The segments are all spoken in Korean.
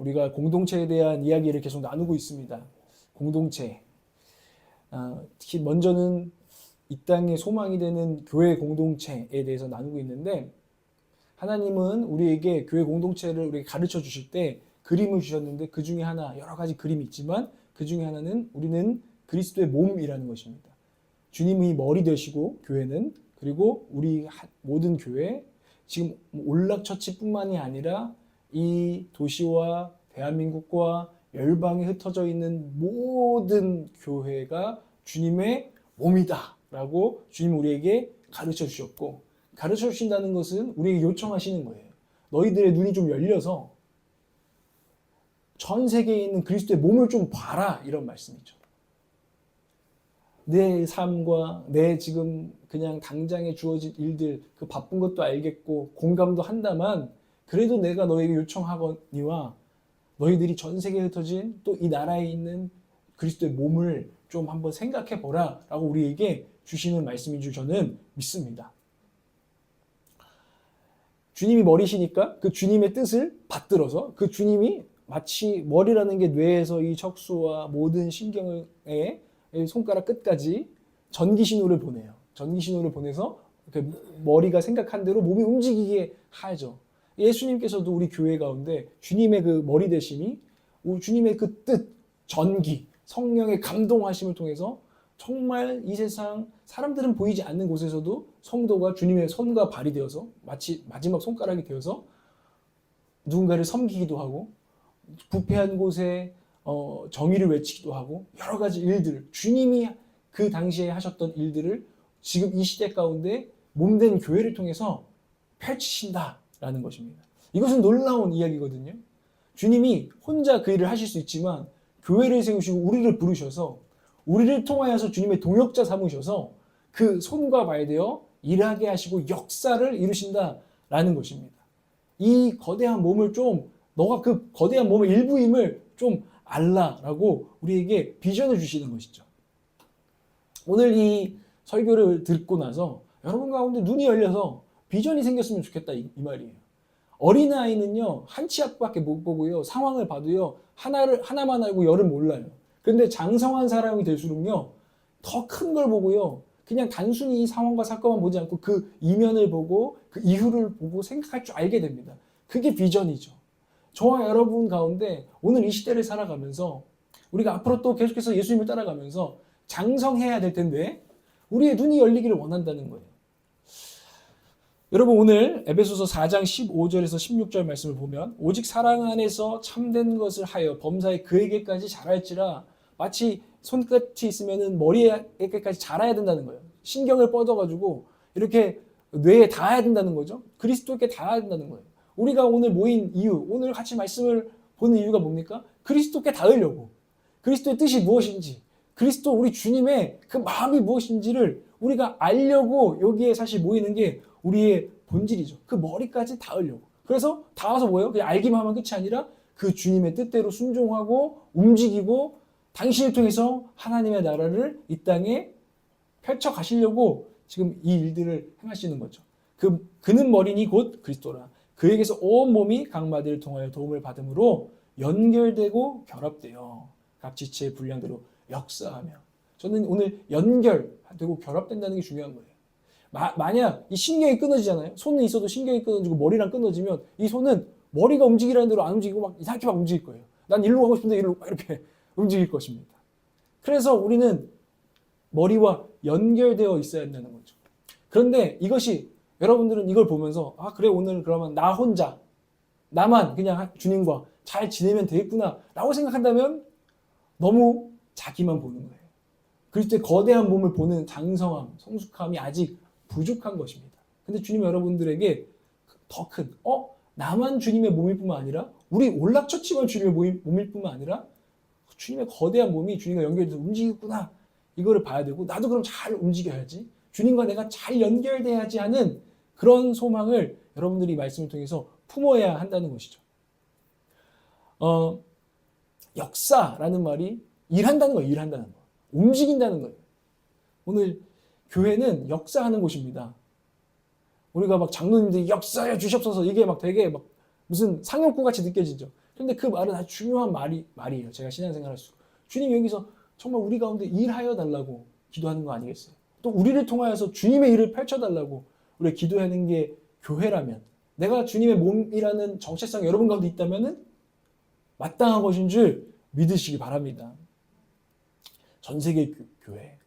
우리가 공동체에 대한 이야기를 계속 나누고 있습니다. 공동체. 특히 먼저는 이 땅의 소망이 되는 교회 공동체에 대해서 나누고 있는데, 하나님은 우리에게 교회 공동체를 우리에게 가르쳐 주실 때 그림을 주셨는데, 그 중에 하나, 여러 가지 그림이 있지만 그 중에 하나는 우리는 그리스도의 몸이라는 것입니다. 주님이 머리 되시고 교회는, 그리고 우리 모든 교회, 지금 올락처치뿐만이 아니라 이 도시와 대한민국과 열방에 흩어져 있는 모든 교회가 주님의 몸이다 라고 주님 우리에게 가르쳐 주셨고, 가르쳐 주신다는 것은 우리에게 요청하시는 거예요. 너희들의 눈이 좀 열려서 전 세계에 있는 그리스도의 몸을 좀 봐라, 이런 말씀이죠. 내 삶과 내 지금 그냥 당장에 주어진 일들, 그 바쁜 것도 알겠고 공감도 한다만, 그래도 내가 너에게 요청하거니와 너희들이 전 세계에 흩어진 또 이 나라에 있는 그리스도의 몸을 좀 한번 생각해 보라 라고 우리에게 주시는 말씀인 줄 저는 믿습니다. 주님이 머리시니까 그 주님의 뜻을 받들어서, 그 주님이 마치 머리라는 게 뇌에서 이 척수와 모든 신경의 손가락 끝까지 전기신호를 보내요. 전기신호를 보내서 머리가 생각한 대로 몸이 움직이게 하죠. 예수님께서도 우리 교회 가운데 주님의 그 머리 되심이, 주님의 그 뜻, 전기, 성령의 감동하심을 통해서 정말 이 세상 사람들은 보이지 않는 곳에서도 성도가 주님의 손과 발이 되어서 마치 마지막 손가락이 되어서 누군가를 섬기기도 하고, 부패한 곳에 정의를 외치기도 하고, 여러 가지 일들을, 주님이 그 당시에 하셨던 일들을 지금 이 시대 가운데 몸된 교회를 통해서 펼치신다라는 것입니다. 이것은 놀라운 이야기거든요. 주님이 혼자 그 일을 하실 수 있지만 교회를 세우시고 우리를 부르셔서, 우리를 통하여서 주님의 동역자 삼으셔서 그 손과 발 되어 일하게 하시고 역사를 이루신다라는 것입니다. 이 거대한 몸을 좀, 너가 그 거대한 몸의 일부임을 좀 알라라고 우리에게 비전을 주시는 것이죠. 오늘 이 설교를 듣고 나서 여러분 가운데 눈이 열려서 비전이 생겼으면 좋겠다, 이 말이에요. 어린아이는요, 한 치 앞밖에 못 보고요, 상황을 봐도요, 하나만 알고 열을 몰라요. 그런데 장성한 사람이 될수록요, 더 큰 걸 보고요, 그냥 단순히 이 상황과 사건만 보지 않고 그 이면을 보고 그 이후를 보고 생각할 줄 알게 됩니다. 그게 비전이죠. 저와 여러분 가운데 오늘 이 시대를 살아가면서 우리가 앞으로 또 계속해서 예수님을 따라가면서 장성해야 될 텐데 우리의 눈이 열리기를 원한다는 거예요. 여러분, 오늘 에베소서 4장 15절에서 16절 말씀을 보면, 오직 사랑 안에서 참된 것을 하여 범사에 그에게까지 자랄지라, 마치 손끝이 있으면 머리에게까지 자라야 된다는 거예요. 신경을 뻗어가지고 이렇게 뇌에 닿아야 된다는 거죠. 그리스도께 닿아야 된다는 거예요. 우리가 오늘 모인 이유, 오늘 같이 말씀을 보는 이유가 뭡니까? 그리스도께 닿으려고, 그리스도의 뜻이 무엇인지, 그리스도 우리 주님의 그 마음이 무엇인지를 우리가 알려고 여기에 사실 모이는 게 우리의 본질이죠. 그 머리까지 닿으려고. 그래서 닿아서 뭐예요? 그냥 알기만 하면 끝이 아니라 그 주님의 뜻대로 순종하고 움직이고 당신을 통해서 하나님의 나라를 이 땅에 펼쳐 가시려고 지금 이 일들을 행하시는 거죠. 그는 머리니 곧 그리스도라. 그에게서 온 몸이 각 마디를 통하여 도움을 받음으로 연결되고 결합되어 각 지체의 분량대로 역사하며. 저는 오늘 연결되고 결합된다는 게 중요한 거예요. 만약 이 신경이 끊어지잖아요. 손은 있어도 신경이 끊어지고 머리랑 끊어지면 이 손은 머리가 움직이라는 대로 안 움직이고 막 이상하게 막 움직일 거예요. 난 일로 가고 싶은데 일로 이렇게 움직일 것입니다. 그래서 우리는 머리와 연결되어 있어야 한다는 거죠. 그런데 이것이, 여러분들은 이걸 보면서 그래, 오늘 그러면 나 혼자, 나만 그냥 주님과 잘 지내면 되겠구나 라고 생각한다면 너무 자기만 보는 거예요. 그리스도의 거대한 몸을 보는 장성함, 성숙함이 아직 부족한 것입니다. 근데 주님이 여러분들에게 더 큰, 나만 주님의 몸일 뿐만 아니라, 우리 올락처치만 주님의 몸일 뿐만 아니라 주님의 거대한 몸이 주님과 연결돼서 움직이구나, 이거를 봐야 되고, 나도 그럼 잘 움직여야지, 주님과 내가 잘 연결돼야지 하는 그런 소망을 여러분들이 이 말씀을 통해서 품어야 한다는 것이죠. 역사라는 말이 일한다는 거예요. 일한다는 거. 움직인다는 거예요. 오늘 교회는 역사하는 곳입니다. 우리가 막 장로님들이 역사해 주시옵소서, 이게 막 되게 막 무슨 상용구 같이 느껴지죠. 그런데 그 말은 아주 중요한 말이에요. 제가 신앙생활 할수록. 주님 여기서 정말 우리 가운데 일하여 달라고 기도하는 거 아니겠어요? 또 우리를 통하여서 주님의 일을 펼쳐달라고 우리가 기도하는 게 교회라면, 내가 주님의 몸이라는 정체성이 여러분 가운데 있다면 마땅한 것인 줄 믿으시기 바랍니다. 전 세계 교회.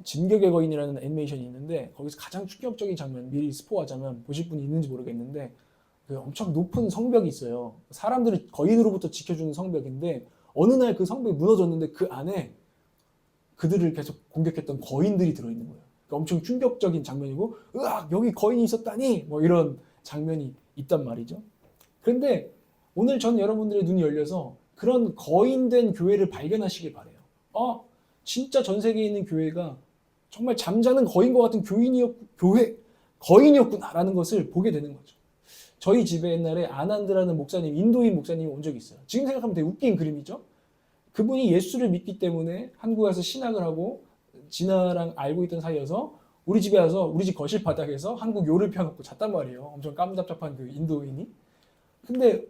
진격의 거인이라는 애니메이션이 있는데 거기서 가장 충격적인 장면, 미리 스포하자면 보실 분이 있는지 모르겠는데 그 엄청 높은 성벽이 있어요. 사람들을 거인으로부터 지켜주는 성벽인데 어느 날 그 성벽이 무너졌는데 그 안에 그들을 계속 공격했던 거인들이 들어있는 거예요. 그러니까 엄청 충격적인 장면이고, 으악, 여기 거인이 있었다니, 뭐 이런 장면이 있단 말이죠. 그런데 오늘 전 여러분들의 눈이 열려서 그런 거인된 교회를 발견하시길 바래요. 진짜 전 세계에 있는 교회가 정말 잠자는 거인과 같은 거인이었구나라는 것을 보게 되는 거죠. 저희 집에 옛날에 아난드라는 목사님, 인도인 목사님이 온 적이 있어요. 지금 생각하면 되게 웃긴 그림이죠. 그분이 예수를 믿기 때문에 한국에 와서 신학을 하고 진아랑 알고 있던 사이여서 우리 집에 와서 우리 집 거실 바닥에서 한국 요를 펴놓고 잤단 말이에요. 엄청 깜잡잡한 그 인도인이. 근데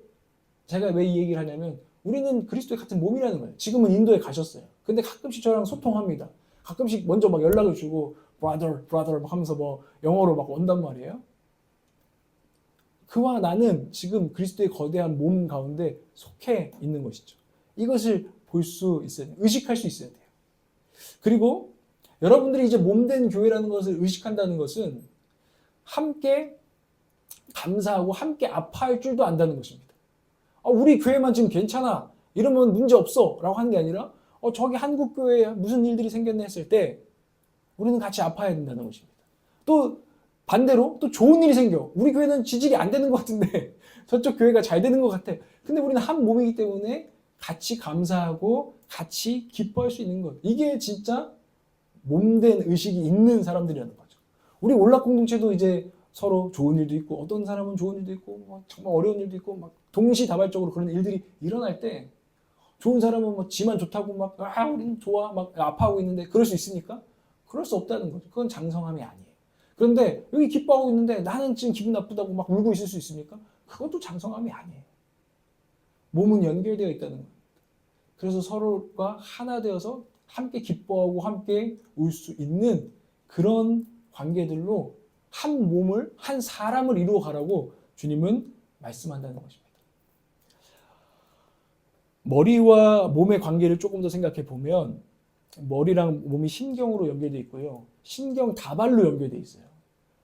제가 왜 이 얘기를 하냐면 우리는 그리스도의 같은 몸이라는 거예요. 지금은 인도에 가셨어요. 근데 가끔씩 저랑 소통합니다. 가끔씩 먼저 막 연락을 주고 brother 막 하면서 뭐 영어로 막 온단 말이에요. 그와 나는 지금 그리스도의 거대한 몸 가운데 속해 있는 것이죠. 이것을 볼 수 있어야 돼요. 의식할 수 있어야 돼요. 그리고 여러분들이 이제 몸된 교회라는 것을 의식한다는 것은 함께 감사하고 함께 아파할 줄도 안다는 것입니다. 우리 교회만 지금 괜찮아, 이러면 문제 없어 라고 하는 게 아니라 저기 한국 교회에 무슨 일들이 생겼네 했을 때 우리는 같이 아파야 된다는 것입니다. 또 반대로 또 좋은 일이 생겨. 우리 교회는 지질이 안 되는 것 같은데 저쪽 교회가 잘 되는 것 같아. 근데 우리는 한 몸이기 때문에 같이 감사하고 같이 기뻐할 수 있는 것. 이게 진짜 몸된 의식이 있는 사람들이라는 거죠. 우리 온락 공동체도 이제 서로 좋은 일도 있고 어떤 사람은 좋은 일도 있고 정말 어려운 일도 있고 막 동시다발적으로 그런 일들이 일어날 때 좋은 사람은 뭐 지만 좋다고 막 우리는 좋아 막 아파하고 있는데 그럴 수 있습니까? 그럴 수 없다는 거죠. 그건 장성함이 아니에요. 그런데 여기 기뻐하고 있는데 나는 지금 기분 나쁘다고 막 울고 있을 수 있습니까? 그것도 장성함이 아니에요. 몸은 연결되어 있다는 거예요. 그래서 서로가 하나 되어서 함께 기뻐하고 함께 울 수 있는 그런 관계들로 한 몸을, 한 사람을 이루어 가라고 주님은 말씀한다는 것입니다. 머리와 몸의 관계를 조금 더 생각해 보면 머리랑 몸이 신경으로 연결되어 있고요. 신경 다발로 연결되어 있어요.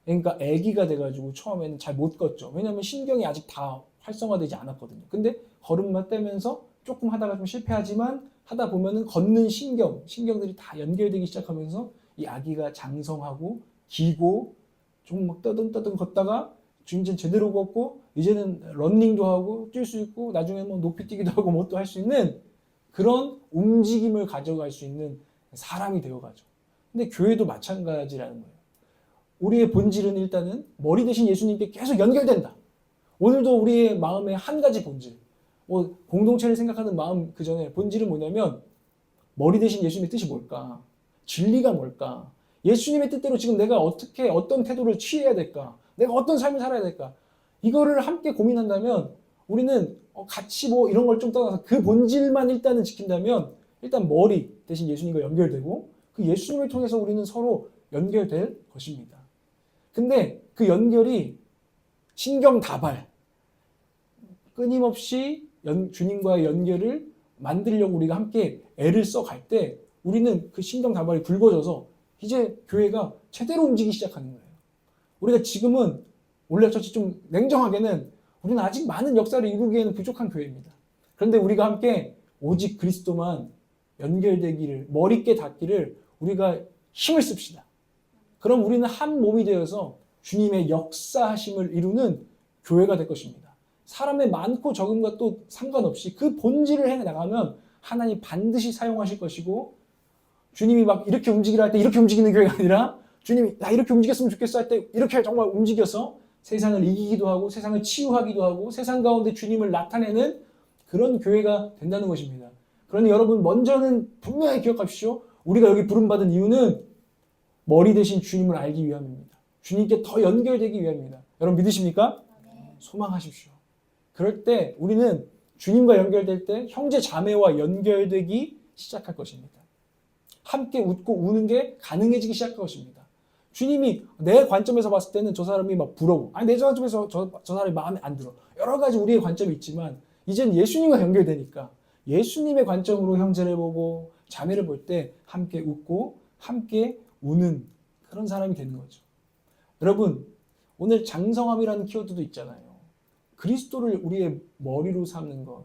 그러니까 아기가 돼가지고 처음에는 잘 못 걷죠. 왜냐하면 신경이 아직 다 활성화되지 않았거든요. 근데 걸음만 떼면서 조금 하다가 좀 실패하지만 하다 보면은 걷는 신경들이 다 연결되기 시작하면서 이 아기가 장성하고 기고 좀 막 떠듬떠듬 걷다가 이제 제대로 걷고 이제는 러닝도 하고 뛸 수 있고 나중에 뭐 높이 뛰기도 하고 뭐 또 할 수 있는 그런 움직임을 가져갈 수 있는 사람이 되어가죠. 근데 교회도 마찬가지라는 거예요. 우리의 본질은 일단은 머리 대신 예수님께 계속 연결된다. 오늘도 우리의 마음의 한 가지 본질, 공동체를 생각하는 마음 그 전에 본질은 뭐냐면 머리 대신 예수님의 뜻이 뭘까? 진리가 뭘까? 예수님의 뜻대로 지금 내가 어떻게 어떤 태도를 취해야 될까? 내가 어떤 삶을 살아야 될까? 이거를 함께 고민한다면 우리는 같이 뭐 이런 걸 좀 떠나서 그 본질만 일단은 지킨다면 일단 머리 대신 예수님과 연결되고 그 예수님을 통해서 우리는 서로 연결될 것입니다. 근데 그 연결이 신경다발, 끊임없이 주님과의 연결을 만들려고 우리가 함께 애를 써갈 때 우리는 그 신경다발이 굵어져서 이제 교회가 제대로 움직이기 시작하는 거예요. 우리가 지금은 올레처치 좀 냉정하게는 우리는 아직 많은 역사를 이루기에는 부족한 교회입니다. 그런데 우리가 함께 오직 그리스도만 연결되기를, 머리께 닿기를 우리가 힘을 씁시다. 그럼 우리는 한 몸이 되어서 주님의 역사하심을 이루는 교회가 될 것입니다. 사람의 많고 적음과 또 상관없이 그 본질을 해나가면 하나님 반드시 사용하실 것이고 주님이 막 이렇게 움직이라 할 때 이렇게 움직이는 교회가 아니라 주님이 나 이렇게 움직였으면 좋겠어 할 때 이렇게 정말 움직여서 세상을 이기기도 하고 세상을 치유하기도 하고 세상 가운데 주님을 나타내는 그런 교회가 된다는 것입니다. 그러니 여러분 먼저는 분명히 기억하십시오. 우리가 여기 부름받은 이유는 머리 대신 주님을 알기 위함입니다. 주님께 더 연결되기 위함입니다. 여러분 믿으십니까? 소망하십시오. 그럴 때 우리는 주님과 연결될 때 형제 자매와 연결되기 시작할 것입니다. 함께 웃고 우는 게 가능해지기 시작할 것입니다. 주님이 내 관점에서 봤을 때는 저 사람이 막 부러워. 아니 내 관점에서 저 사람이 마음에 안 들어. 여러 가지 우리의 관점이 있지만 이제는 예수님과 연결되니까 예수님의 관점으로 형제를 보고 자매를 볼 때 함께 웃고 함께 우는 그런 사람이 되는 거죠. 여러분 오늘 장성함이라는 키워드도 있잖아요. 그리스도를 우리의 머리로 삼는 것.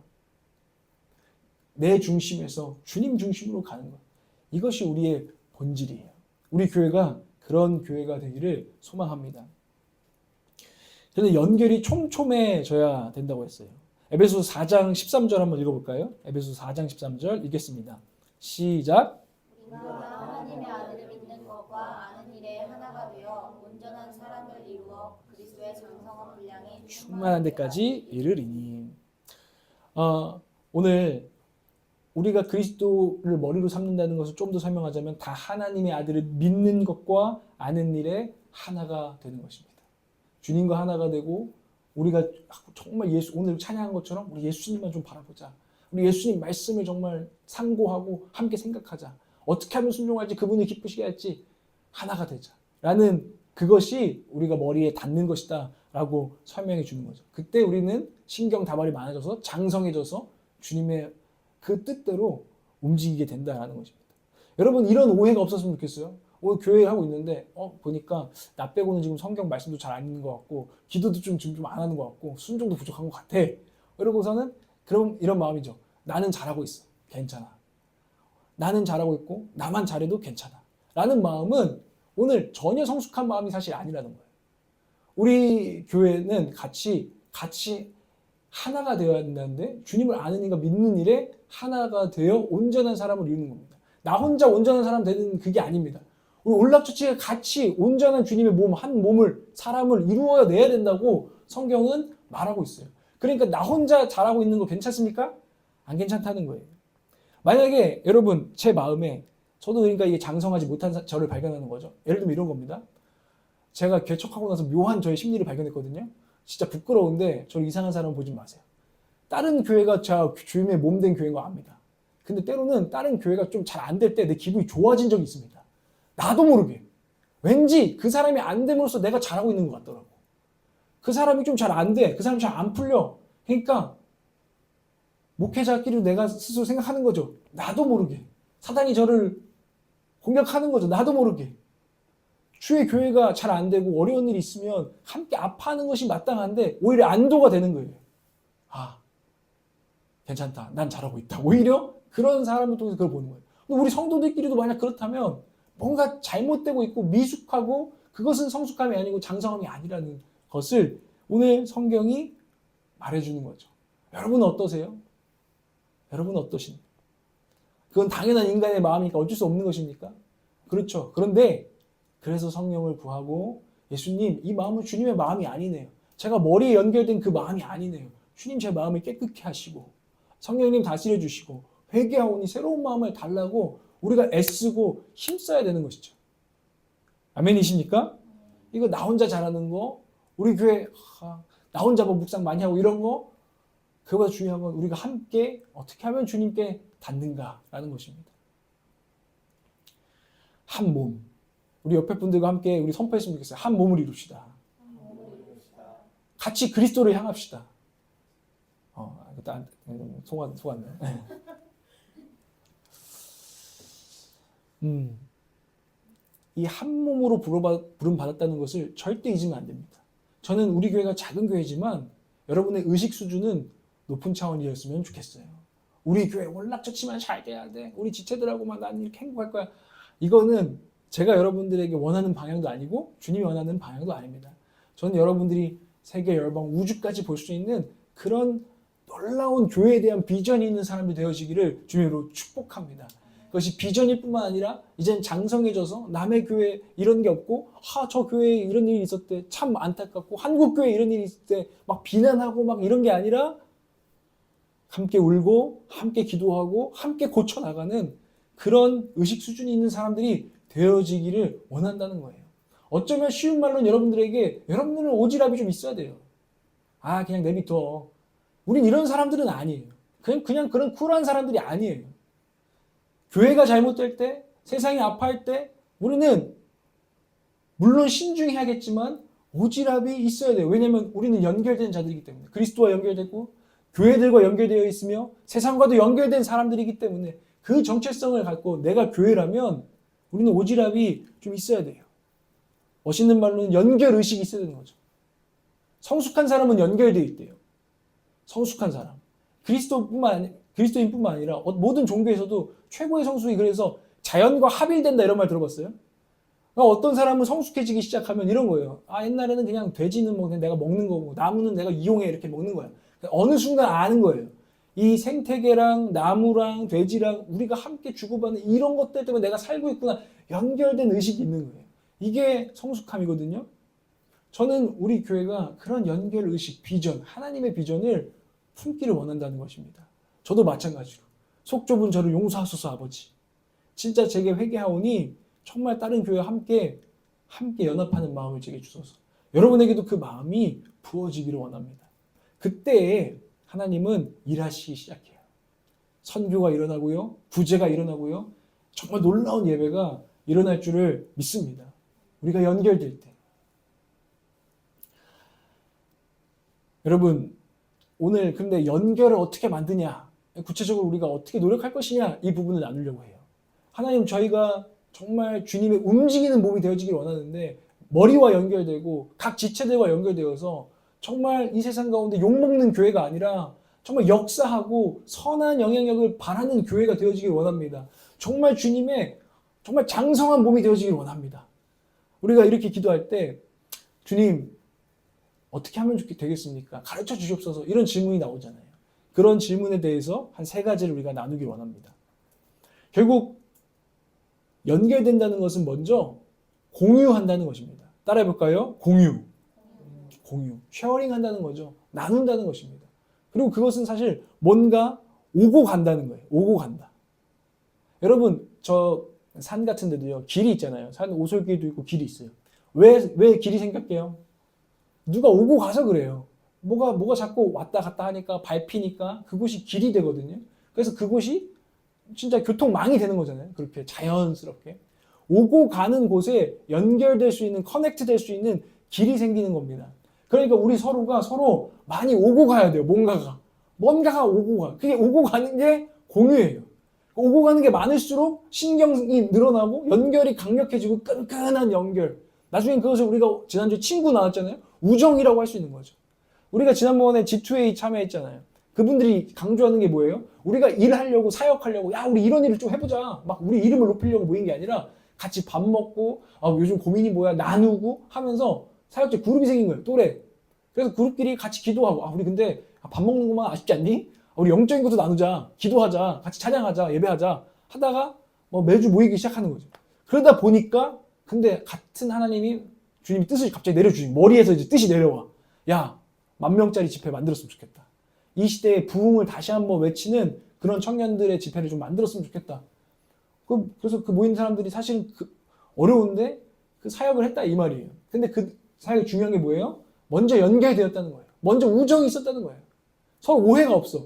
내 중심에서 주님 중심으로 가는 것. 이것이 우리의 본질이에요. 우리 교회가 그런 교회가 되기를 소망합니다. 저는 연결이 촘촘해져야 된다고 했어요. 에베소서 4장 13절 한번 읽어볼까요? 에베소서 4장 13절 읽겠습니다. 시작. 우리가 하나님의 아들을 믿는 것과 아는 일에 하나가 되어 온전한 사람을 이루어 그리스도의 장성한 분량이 충만한 데까지 이르리니. 오늘 우리가 그리스도를 머리로 삼는다는 것을 좀 더 설명하자면 다 하나님의 아들을 믿는 것과 아는 일에 하나가 되는 것입니다. 주님과 하나가 되고 우리가 정말 오늘 찬양한 것처럼 우리 예수님만 좀 바라보자. 우리 예수님 말씀을 정말 상고하고 함께 생각하자. 어떻게 하면 순종할지 그분을 기쁘시게 할지 하나가 되자. 라는 그것이 우리가 머리에 닿는 것이다 라고 설명해 주는 거죠. 그때 우리는 신경 다발이 많아져서 장성해져서 주님의 그 뜻대로 움직이게 된다라는 것입니다. 여러분 이런 오해가 없었으면 좋겠어요. 교회를 하고 있는데 보니까 나 빼고는 지금 성경 말씀도 잘 안 읽는 것 같고 기도도 좀 안 하는 것 같고 순종도 부족한 것 같아. 이러고서는 그럼 이런 마음이죠. 나는 잘하고 있어. 괜찮아. 나는 잘하고 있고 나만 잘해도 괜찮아. 라는 마음은 오늘 전혀 성숙한 마음이 사실 아니라는 거예요. 우리 교회는 같이 하나가 되어야 된다는데 주님을 아는 이가 믿는 일에 하나가 되어 온전한 사람을 이루는 겁니다. 나 혼자 온전한 사람 되는 그게 아닙니다. 우리 올락처치가 같이 온전한 주님의 몸, 한 몸을, 사람을 이루어내야 된다고 성경은 말하고 있어요. 그러니까 나 혼자 잘하고 있는 거 괜찮습니까? 안 괜찮다는 거예요. 만약에 여러분 제 마음에 저도 그러니까 이게 장성하지 못한 저를 발견하는 거죠. 예를 들면 이런 겁니다. 제가 개척하고 나서 묘한 저의 심리를 발견했거든요. 진짜 부끄러운데 저를 이상한 사람 보지 마세요. 다른 교회가 주님의 몸된 교회인 거 압니다. 근데 때로는 다른 교회가 좀 잘 안 될 때 내 기분이 좋아진 적이 있습니다. 나도 모르게. 왠지 그 사람이 안 됨으로써 내가 잘하고 있는 것 같더라고. 그 사람이 좀 잘 안 돼. 그 사람이 잘 안 풀려. 그러니까 목회자끼리 내가 스스로 생각하는 거죠. 나도 모르게. 사단이 저를 공격하는 거죠. 나도 모르게. 주의 교회가 잘 안 되고 어려운 일이 있으면 함께 아파하는 것이 마땅한데 오히려 안도가 되는 거예요. 괜찮다. 난 잘하고 있다. 오히려 그런 사람을 통해서 그걸 보는 거예요. 근데 우리 성도들끼리도 만약 그렇다면 뭔가 잘못되고 있고 미숙하고 그것은 성숙함이 아니고 장성함이 아니라는 것을 오늘 성경이 말해주는 거죠. 여러분은 어떠세요? 여러분은 어떠십니까? 그건 당연한 인간의 마음이니까 어쩔 수 없는 것입니까? 그렇죠. 그런데 그래서 성령을 구하고 예수님 이 마음은 주님의 마음이 아니네요. 제가 머리에 연결된 그 마음이 아니네요. 주님 제 마음을 깨끗게 하시고 성령님 다스려 주시고 회개하오니 새로운 마음을 달라고 우리가 애쓰고 힘써야 되는 것이죠. 아멘이십니까? 이거 나 혼자 잘하는 거 우리 교회 나 혼자 뭐 묵상 많이 하고 이런 거 그거보다 중요한 건 우리가 함께 어떻게 하면 주님께 닿는가라는 것입니다. 한 몸. 우리 옆에 분들과 함께 우리 선포했으면 좋겠어요. 한 몸을 이룹시다. 같이 그리스도를 향합시다. 속았네. 이 한 몸으로 부름 받았다는 것을 절대 잊으면 안 됩니다. 저는 우리 교회가 작은 교회지만 여러분의 의식 수준은 높은 차원이었으면 좋겠어요. 우리 교회 올락처치만 잘 돼야 돼. 우리 지체들하고만 난 이렇게 행복할 거야. 이거는 제가 여러분들에게 원하는 방향도 아니고 주님이 원하는 방향도 아닙니다. 저는 여러분들이 세계 열방 우주까지 볼 수 있는 그런 놀라운 교회에 대한 비전이 있는 사람이 되어지기를 주님으로 축복합니다. 그것이 비전일 뿐만 아니라 이젠 장성해져서 남의 교회에 이런 게 없고 저 교회에 이런 일이 있었대 참 안타깝고 한국 교회에 이런 일이 있을 때 막 비난하고 막 이런 게 아니라 함께 울고 함께 기도하고 함께 고쳐나가는 그런 의식 수준이 있는 사람들이 되어지기를 원한다는 거예요. 어쩌면 쉬운 말로는 여러분들에게 여러분들은 오지랖이 좀 있어야 돼요. 그냥 내비둬. 우린 이런 사람들은 아니에요. 그냥 그런 쿨한 사람들이 아니에요. 교회가 잘못될 때, 세상이 아파할 때 우리는 물론 신중해야겠지만 오지랖이 있어야 돼요. 왜냐하면 우리는 연결된 자들이기 때문에. 그리스도와 연결되고 교회들과 연결되어 있으며 세상과도 연결된 사람들이기 때문에 그 정체성을 갖고 내가 교회라면 우리는 오지랖이 좀 있어야 돼요. 멋있는 말로는 연결의식이 있어야 되는 거죠. 성숙한 사람은 연결되어 있대요. 성숙한 사람. 그리스도인뿐만 아니라 모든 종교에서도 최고의 성숙이 그래서 자연과 합일된다 이런 말 들어봤어요? 그러니까 어떤 사람은 성숙해지기 시작하면 이런 거예요. 옛날에는 그냥 돼지는 뭐 그냥 내가 먹는 거고 나무는 내가 이용해 이렇게 먹는 거야. 어느 순간 아는 거예요. 이 생태계랑 나무랑 돼지랑 우리가 함께 주고받는 이런 것들 때문에 내가 살고 있구나. 연결된 의식이 있는 거예요. 이게 성숙함이거든요. 저는 우리 교회가 그런 연결 의식, 비전, 하나님의 비전을 품기를 원한다는 것입니다. 저도 마찬가지로 속 좁은 저를 용서하소서 아버지. 진짜 제게 회개하오니 정말 다른 교회와 함께 연합하는 마음을 제게 주소서. 여러분에게도 그 마음이 부어지기를 원합니다. 그때에 하나님은 일하시기 시작해요. 선교가 일어나고요. 구제가 일어나고요. 정말 놀라운 예배가 일어날 줄을 믿습니다. 우리가 연결될 때. 여러분, 오늘 근데 연결을 어떻게 만드냐, 구체적으로 우리가 어떻게 노력할 것이냐, 이 부분을 나누려고 해요. 하나님, 저희가 정말 주님의 움직이는 몸이 되어지길 원하는데 머리와 연결되고 각 지체들과 연결되어서 정말 이 세상 가운데 욕먹는 교회가 아니라 정말 역사하고 선한 영향력을 바라는 교회가 되어지길 원합니다. 정말 주님의 정말 장성한 몸이 되어지길 원합니다. 우리가 이렇게 기도할 때 주님 어떻게 하면 되겠습니까? 가르쳐 주시옵소서 이런 질문이 나오잖아요. 그런 질문에 대해서 한 3가지를 우리가 나누길 원합니다. 결국 연결된다는 것은 먼저 공유한다는 것입니다. 따라해볼까요? 공유. 쉐어링 한다는 거죠. 나눈다는 것입니다. 그리고 그것은 사실 뭔가 오고 간다는 거예요. 오고 간다. 여러분, 저 산 같은 데도요, 길이 있잖아요. 산 오솔길도 있고 길이 있어요. 왜 길이 생겼게요? 누가 오고 가서 그래요. 뭐가 자꾸 왔다 갔다 하니까 밟히니까 그곳이 길이 되거든요. 그래서 그곳이 진짜 교통망이 되는 거잖아요. 그렇게 자연스럽게. 오고 가는 곳에 연결될 수 있는, 커넥트 될 수 있는 길이 생기는 겁니다. 그러니까 우리 서로가 서로 많이 오고 가야 돼요. 뭔가가 오고 가. 그게 오고 가는 게 공유예요. 오고 가는 게 많을수록 신경이 늘어나고 연결이 강력해지고 끈끈한 연결. 나중에 그것을 우리가 지난주에 친구 나왔잖아요. 우정이라고 할 수 있는 거죠. 우리가 지난번에 G2A 참여했잖아요. 그분들이 강조하는 게 뭐예요? 우리가 일하려고 사역하려고 야 우리 이런 일을 좀 해보자. 막 우리 이름을 높이려고 모인 게 아니라 같이 밥 먹고 요즘 고민이 뭐야 나누고 하면서 사역자 그룹이 생긴 거예요. 또래. 그래서 그룹끼리 같이 기도하고 우리 근데 밥 먹는 것만 아쉽지 않니? 우리 영적인 것도 나누자. 기도하자. 같이 찬양하자. 예배하자. 하다가 매주 모이기 시작하는 거죠. 그러다 보니까 근데 같은 하나님이 주님이 뜻을 갑자기 내려주신 머리에서 이제 뜻이 내려와. 야 10,000명짜리 집회 만들었으면 좋겠다. 이 시대에 부흥을 다시 한번 외치는 그런 청년들의 집회를 좀 만들었으면 좋겠다. 그래서 그 모인 사람들이 사실은 어려운데 그 사역을 했다 이 말이에요. 근데 그 사역이 중요한 게 뭐예요? 먼저 연결되었다는 거예요. 먼저 우정이 있었다는 거예요. 서로 오해가 없어.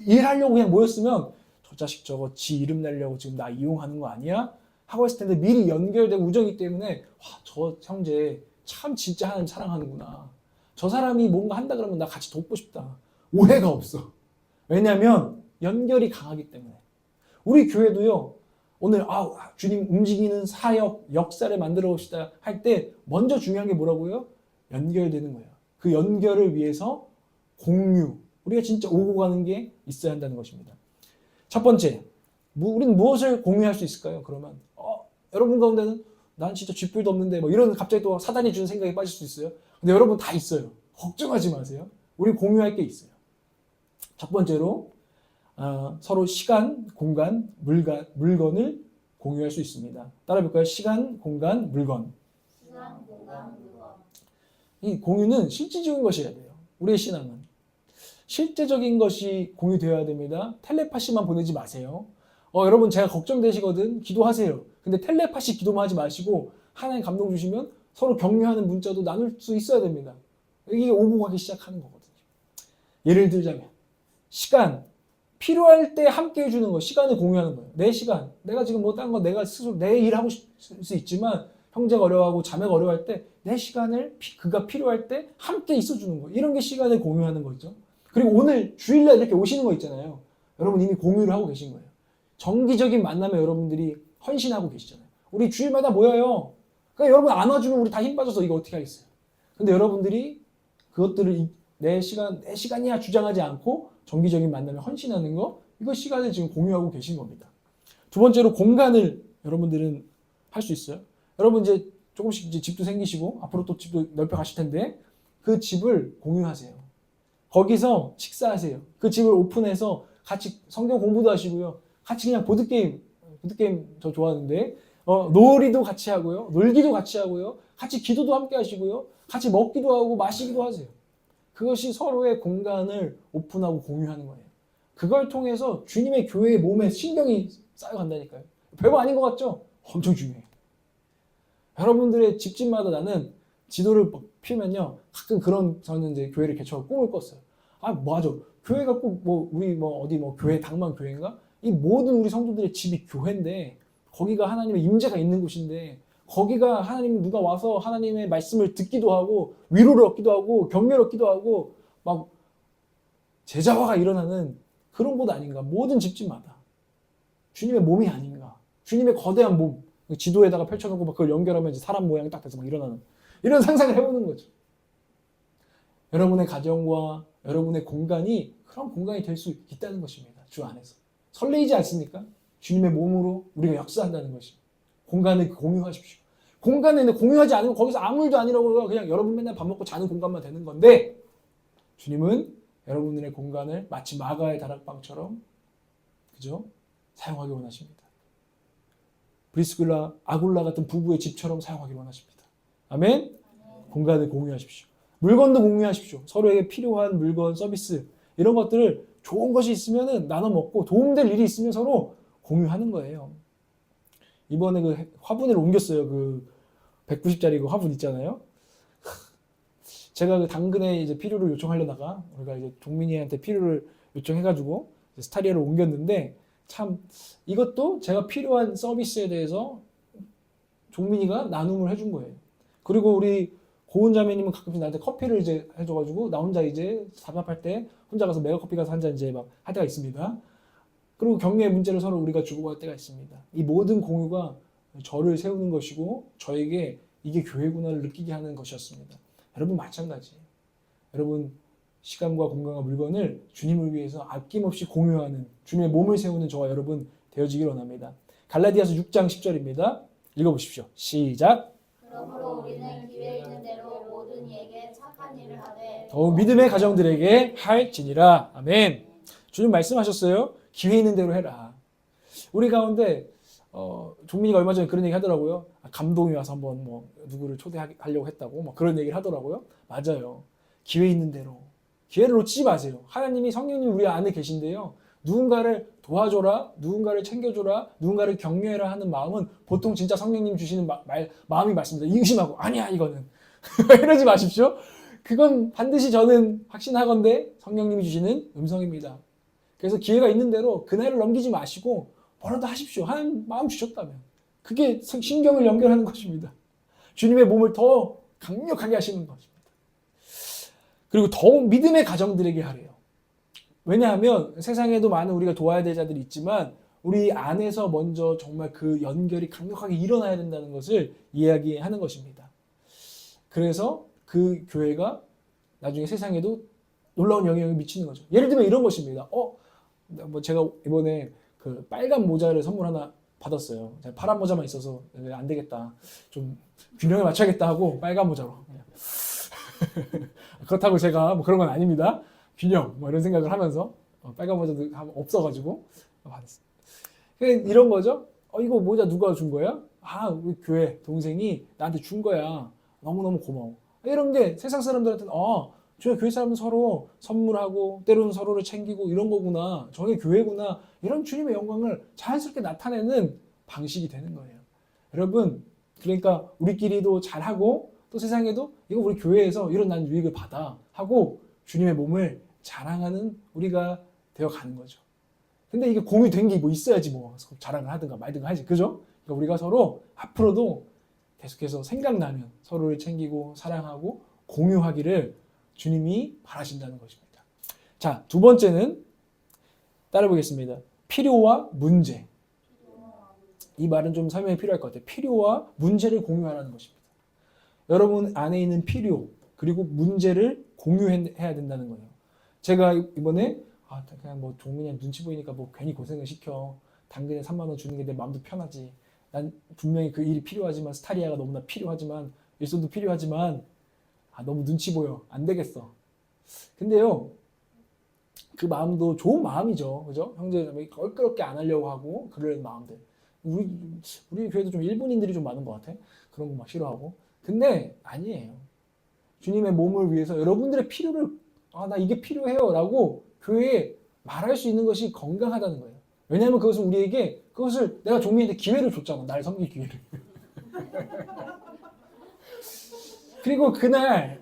일하려고 그냥 모였으면 저 자식 저거 지 이름 내려고 지금 나 이용하는 거 아니야? 하고 했을 텐데 미리 연결되고 우정이기 때문에 저 형제 참 진짜 하나님 사랑하는구나. 저 사람이 뭔가 한다 그러면 나 같이 돕고 싶다. 오해가 없어. 왜냐하면 연결이 강하기 때문에. 우리 교회도요. 오늘 주님 움직이는 사역, 역사를 만들어 봅시다 할 때 먼저 중요한 게 뭐라고요? 연결되는 거예요. 그 연결을 위해서 공유. 우리가 진짜 오고 가는 게 있어야 한다는 것입니다. 첫 번째, 우리는 무엇을 공유할 수 있을까요? 그러면 여러분 가운데는 난 진짜 쥐뿔도 없는데 이런 갑자기 또 사단이 주는 생각에 빠질 수 있어요. 근데 여러분 다 있어요. 걱정하지 마세요. 우리 공유할 게 있어요. 첫 번째로 서로 시간, 공간, 물건을 공유할 수 있습니다. 따라해볼까요? 시간, 공간, 물건. 이 공유는 실질적인 것이어야 돼요. 우리의 신앙은. 실제적인 것이 공유되어야 됩니다. 텔레파시만 보내지 마세요. 여러분 제가 걱정되시거든. 기도하세요. 근데 텔레파시 기도만 하지 마시고 하나님 감동 주시면 서로 격려하는 문자도 나눌 수 있어야 됩니다. 이게 오고 가기 시작하는 거거든요. 예를 들자면 시간, 필요할 때 함께 해주는 거, 시간을 공유하는 거예요. 내 시간, 내가 지금 뭐 딴 거 내가 스스로 내 일하고 수 있지만 형제가 어려워하고 자매가 어려워할 때 내 시간을 그가 필요할 때 함께 있어주는 거, 이런 게 시간을 공유하는 거죠. 그리고 오늘 주일날 이렇게 오시는 거 있잖아요. 여러분 이미 공유를 하고 계신 거예요. 정기적인 만남에 여러분들이 헌신하고 계시잖아요. 우리 주일마다 모여요. 그러니까 여러분 안 와주면 우리 다 힘 빠져서 이거 어떻게 하겠어요. 근데 여러분들이 그것들을 내 시간이야 주장하지 않고 정기적인 만남에 헌신하는 거, 이거 시간을 지금 공유하고 계신 겁니다. 두 번째로 공간을 여러분들은 할 수 있어요. 여러분 이제 조금씩 이제 집도 생기시고 앞으로 또 집도 넓혀 가실 텐데 그 집을 공유하세요. 거기서 식사하세요. 그 집을 오픈해서 같이 성경 공부도 하시고요. 같이 그냥 보드게임 저 좋아하는데 놀이도 같이 하고요. 놀기도 같이 하고요. 같이 기도도 함께 하시고요. 같이 먹기도 하고 마시기도 하세요. 그것이 서로의 공간을 오픈하고 공유하는 거예요. 그걸 통해서 주님의 교회의 몸에 신경이 쌓여간다니까요. 별거 아닌 것 같죠? 엄청 중요해요. 여러분들의 집집마다 나는 지도를 피면요. 가끔 저는 이제 교회를 개척하고 꿈을 꿨어요. 아, 맞아. 교회가 꼭 우리 어디 교회 당만 교회인가? 이 모든 우리 성도들의 집이 교회인데 거기가 하나님의 임재가 있는 곳인데 거기가 하나님 누가 와서 하나님의 말씀을 듣기도 하고 위로를 얻기도 하고 격려를 얻기도 하고 막 제자화가 일어나는 그런 곳 아닌가. 모든 집집마다 주님의 몸이 아닌가. 주님의 거대한 몸 지도에다가 펼쳐놓고 그걸 연결하면 이제 사람 모양이 딱 돼서 일어나는 이런 상상을 해보는 거죠. 여러분의 가정과 여러분의 공간이 그런 공간이 될 수 있다는 것입니다. 주 안에서. 설레이지 않습니까? 주님의 몸으로 우리가 역사한다는 것이. 공간을 공유하십시오. 공간에 공유하지 않으면 거기서 아무 일도 아니라고 그냥 여러분 맨날 밥 먹고 자는 공간만 되는 건데 주님은 여러분들의 공간을 마치 마가의 다락방처럼 그죠? 사용하기 원하십니다. 브리스길라, 아굴라 같은 부부의 집처럼 사용하기 원하십니다. 아멘? 공간을 공유하십시오. 물건도 공유하십시오. 서로에게 필요한 물건, 서비스 이런 것들을 좋은 것이 있으면 나눠 먹고 도움될 일이 있으면 서로 공유하는 거예요. 이번에 그 화분을 옮겼어요. 그 190짜리 그 화분 있잖아요. 제가 그 당근에 이제 필요를 요청하려다가 우리가 이제 종민이한테 필요를 요청해가지고 스타리아를 옮겼는데 참 이것도 제가 필요한 서비스에 대해서 종민이가 나눔을 해준 거예요. 그리고 우리 고은 자매님은 가끔씩 나한테 커피를 이제 해줘가지고 나 혼자 이제 답답할 때 혼자 가서 메가커피 가서 한 잔 이제 막 할 때가 있습니다. 그리고 격려의 문제를 서로 우리가 주고받을 때가 있습니다. 이 모든 공유가 저를 세우는 것이고 저에게 이게 교회구나를 느끼게 하는 것이었습니다. 여러분 마찬가지예요. 여러분 시간과 공간과 물건을 주님을 위해서 아낌없이 공유하는 주님의 몸을 세우는 저와 여러분 되어지길 원합니다. 갈라디아서 6장 10절입니다. 읽어보십시오. 시작. 그러므로 우리는 기회 있는 대로 모든 이에게 착한 일을 하되 더욱 믿음의 가정들에게 할지니라. 아멘. 주님 말씀하셨어요. 기회 있는 대로 해라. 우리 가운데 종민이가 얼마 전에 그런 얘기 하더라고요. 감동이 와서 한번 누구를 초대하려고 했다고 그런 얘기를 하더라고요. 맞아요. 기회 있는 대로. 기회를 놓치지 마세요. 하나님이 성령님이 우리 안에 계신데요. 누군가를 도와줘라, 누군가를 챙겨줘라, 누군가를 격려해라 하는 마음은 보통 진짜 성령님 주시는 마음이 맞습니다. 의심하고 아니야 이거는 이러지 마십시오. 그건 반드시 저는 확신하건대 성령님이 주시는 음성입니다. 그래서 기회가 있는 대로 그날을 넘기지 마시고 뭐라도 하십시오. 하나님 마음 주셨다면. 그게 신경을 연결하는 것입니다. 주님의 몸을 더 강력하게 하시는 것입니다. 그리고 더욱 믿음의 가정들에게 하래요. 왜냐하면 세상에도 많은 우리가 도와야 될 자들이 있지만 우리 안에서 먼저 정말 그 연결이 강력하게 일어나야 된다는 것을 이야기하는 것입니다. 그래서 그 교회가 나중에 세상에도 놀라운 영향을 미치는 거죠. 예를 들면 이런 것입니다. 제가 이번에 그 빨간 모자를 선물 하나 받았어요. 제가 파란 모자만 있어서 안 되겠다. 좀 균형을 맞춰야겠다 하고 빨간 모자로. 그렇다고 제가 그런 건 아닙니다. 균형 이런 생각을 하면서 빨간 모자도 없어가지고 받았어요. 이런 거죠. 이거 모자 누가 준 거야? 우리 교회 동생이 나한테 준 거야. 너무너무 고마워. 이런 게 세상 사람들한테는 저희 교회 사람은 서로 선물하고 때로는 서로를 챙기고 이런 거구나. 저게 교회구나. 이런 주님의 영광을 자연스럽게 나타내는 방식이 되는 거예요. 여러분 그러니까 우리끼리도 잘하고 또 세상에도 이거 우리 교회에서 이런 난 유익을 받아 하고 주님의 몸을 자랑하는 우리가 되어가는 거죠. 근데 이게 공유된 게 뭐 있어야지 뭐 자랑을 하든가 말든가 하지, 그죠? 그러니까 우리가 서로 앞으로도 계속해서 생각나면 서로를 챙기고 사랑하고 공유하기를 주님이 바라신다는 것입니다. 자, 두 번째는 따라 보겠습니다. 필요와 문제. 이 말은 좀 설명이 필요할 것 같아요. 필요와 문제를 공유하라는 것입니다. 여러분 안에 있는 필요 그리고 문제를 공유해야 된다는 거예요. 제가 이번에 그냥 뭐 종민이 눈치 보이니까 뭐 괜히 고생을 시켜. 당근에 3만 원 주는 게 내 마음도 편하지. 난 분명히 그 일이 필요하지만 스타리아가 너무나 필요하지만 일손도 필요하지만 너무 눈치 보여. 안 되겠어. 근데요. 그 마음도 좋은 마음이죠. 그죠? 형제자매 껄끄럽게 안 하려고 하고 그럴 마음들. 우리 교회도 좀 일본인들이 좀 많은 것 같아. 그런 거 막 싫어하고. 근데 아니에요. 주님의 몸을 위해서 여러분들의 필요를 나 이게 필요해요 라고 교회에 말할 수 있는 것이 건강하다는 거예요. 왜냐하면 그것을 내가 종민한테 기회를 줬잖아. 날 섬길 기회를. 그리고 그날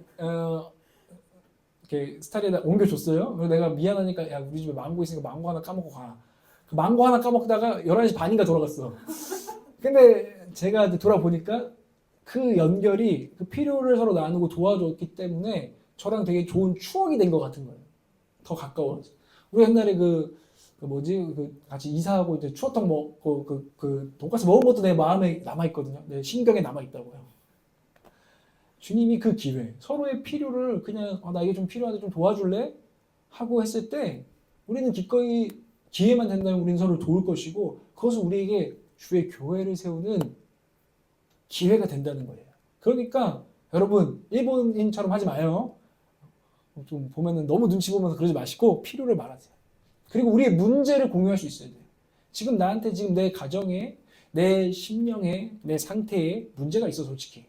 이렇게 스타리에다 옮겨줬어요. 그래서 내가 미안하니까 야 우리 집에 망고 있으니까 망고 하나 까먹고 가. 그 망고 하나 까먹다가 11시 반인가 돌아갔어. 근데 제가 돌아보니까 그 연결이 그 필요를 서로 나누고 도와줬기 때문에 저랑 되게 좋은 추억이 된 것 같은 거예요. 더 가까워져. 우리 옛날에 같이 이사하고 이제 추어탕 먹고 그 돈가스 먹은 것도 내 마음에 남아있거든요. 내 신경에 남아있다고요. 주님이 그 기회, 서로의 필요를 그냥 나 이게 좀 필요한데 좀 도와줄래? 하고 했을 때 우리는 기꺼이 기회만 된다면 우리는 서로를 도울 것이고 그것은 우리에게 주의 교회를 세우는 기회가 된다는 거예요. 그러니까 여러분 일본인처럼 하지 마요. 좀 보면은 너무 눈치 보면서 그러지 마시고 필요를 말하세요. 그리고 우리의 문제를 공유할 수 있어야 돼요. 지금 나한테 지금 내 가정에 내 심령에 내 상태에 문제가 있어 솔직히.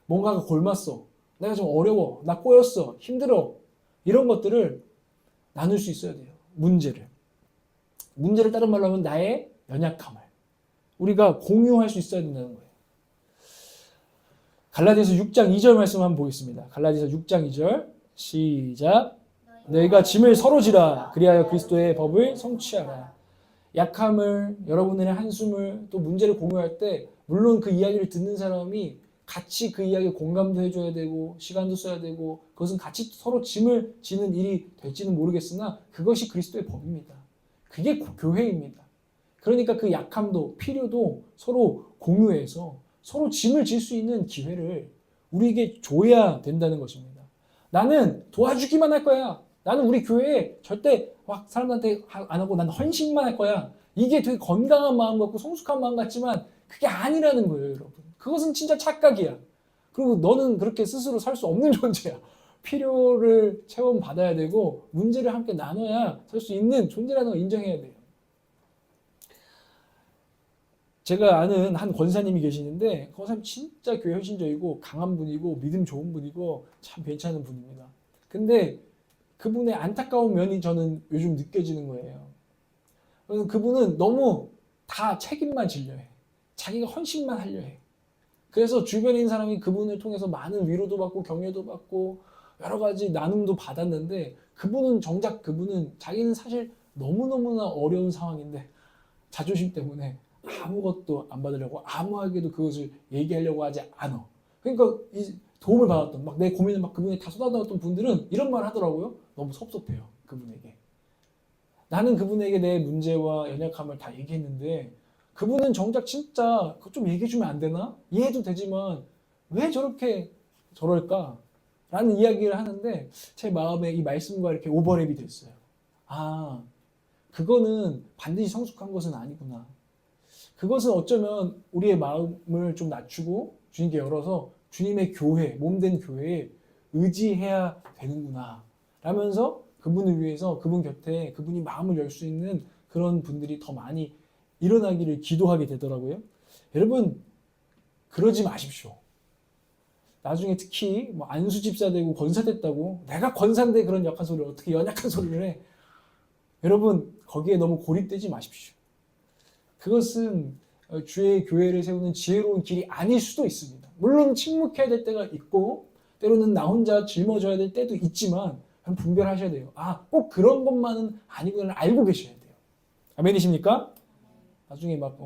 뭔가가 골맞어. 내가 좀 어려워. 나 꼬였어. 힘들어. 이런 것들을 나눌 수 있어야 돼요. 문제를 다른 말로 하면 나의 연약함을 우리가 공유할 수 있어야 된다는 거예요. 갈라디아서 6장 2절 말씀 한번 보겠습니다. 갈라디아서 6장 2절 시작. 너희가 짐을 서로 지라 그리하여 그리스도의 법을 성취하라. 약함을 여러분의 한숨을 또 문제를 공유할 때 물론 그 이야기를 듣는 사람이 같이 그 이야기에 공감도 해줘야 되고 시간도 써야 되고 그것은 같이 서로 짐을 지는 일이 될지는 모르겠으나 그것이 그리스도의 법입니다. 그게 교회입니다. 그러니까 그 약함도 필요도 서로 공유해서 서로 짐을 질 수 있는 기회를 우리에게 줘야 된다는 것입니다. 나는 도와주기만 할 거야. 나는 우리 교회에 절대 막 사람들한테 안 하고 난 헌신만 할 거야. 이게 되게 건강한 마음 같고 성숙한 마음 같지만 그게 아니라는 거예요, 여러분. 그것은 진짜 착각이야. 그리고 너는 그렇게 스스로 살 수 없는 존재야. 필요를 체험받아야 되고 문제를 함께 나눠야 살 수 있는 존재라는 걸 인정해야 돼요. 제가 아는 한 권사님이 계시는데 그 권사님 진짜 교회 헌신적이고 강한 분이고 믿음 좋은 분이고 참 괜찮은 분입니다. 근데 그분의 안타까운 면이 저는 요즘 느껴지는 거예요. 그래서 그분은 너무 다 책임만 지려 해. 자기가 헌신만 하려 해. 그래서 주변에 있는 사람이 그분을 통해서 많은 위로도 받고 격려도 받고 여러 가지 나눔도 받았는데 그분은 자기는 사실 너무너무나 어려운 상황인데 자존심 때문에 아무것도 안 받으려고 아무에게도 그것을 얘기하려고 하지 않아. 그러니까 이 도움을 받았던 막 내 고민을 막 그분에 다 쏟아놨던 분들은 이런 말 하더라고요. 너무 섭섭해요. 그분에게. 나는 그분에게 내 문제와 연약함을 다 얘기했는데 그분은 정작 진짜 그거 좀 얘기해주면 안 되나? 이해해도 되지만 왜 저럴까? 라는 이야기를 하는데 제 마음에 이 말씀과 이렇게 오버랩이 됐어요. 그거는 반드시 성숙한 것은 아니구나. 그것은 어쩌면 우리의 마음을 좀 낮추고 주님께 열어서 주님의 교회, 몸된 교회에 의지해야 되는구나 라면서 그분을 위해서 그분 곁에 그분이 마음을 열 수 있는 그런 분들이 더 많이 일어나기를 기도하게 되더라고요. 여러분 그러지 마십시오. 나중에 특히 뭐 안수 집사 되고 권사 됐다고 내가 권사인데 그런 약한 소리를 어떻게 연약한 소리를 해. 여러분 거기에 너무 고립되지 마십시오. 그것은 주의 교회를 세우는 지혜로운 길이 아닐 수도 있습니다. 물론 침묵해야 될 때가 있고 때로는 나 혼자 짊어져야 될 때도 있지만 그럼 분별하셔야 돼요. 아, 꼭 그런 것만은 아니구나를 알고 계셔야 돼요. 아멘이십니까? 나중에 막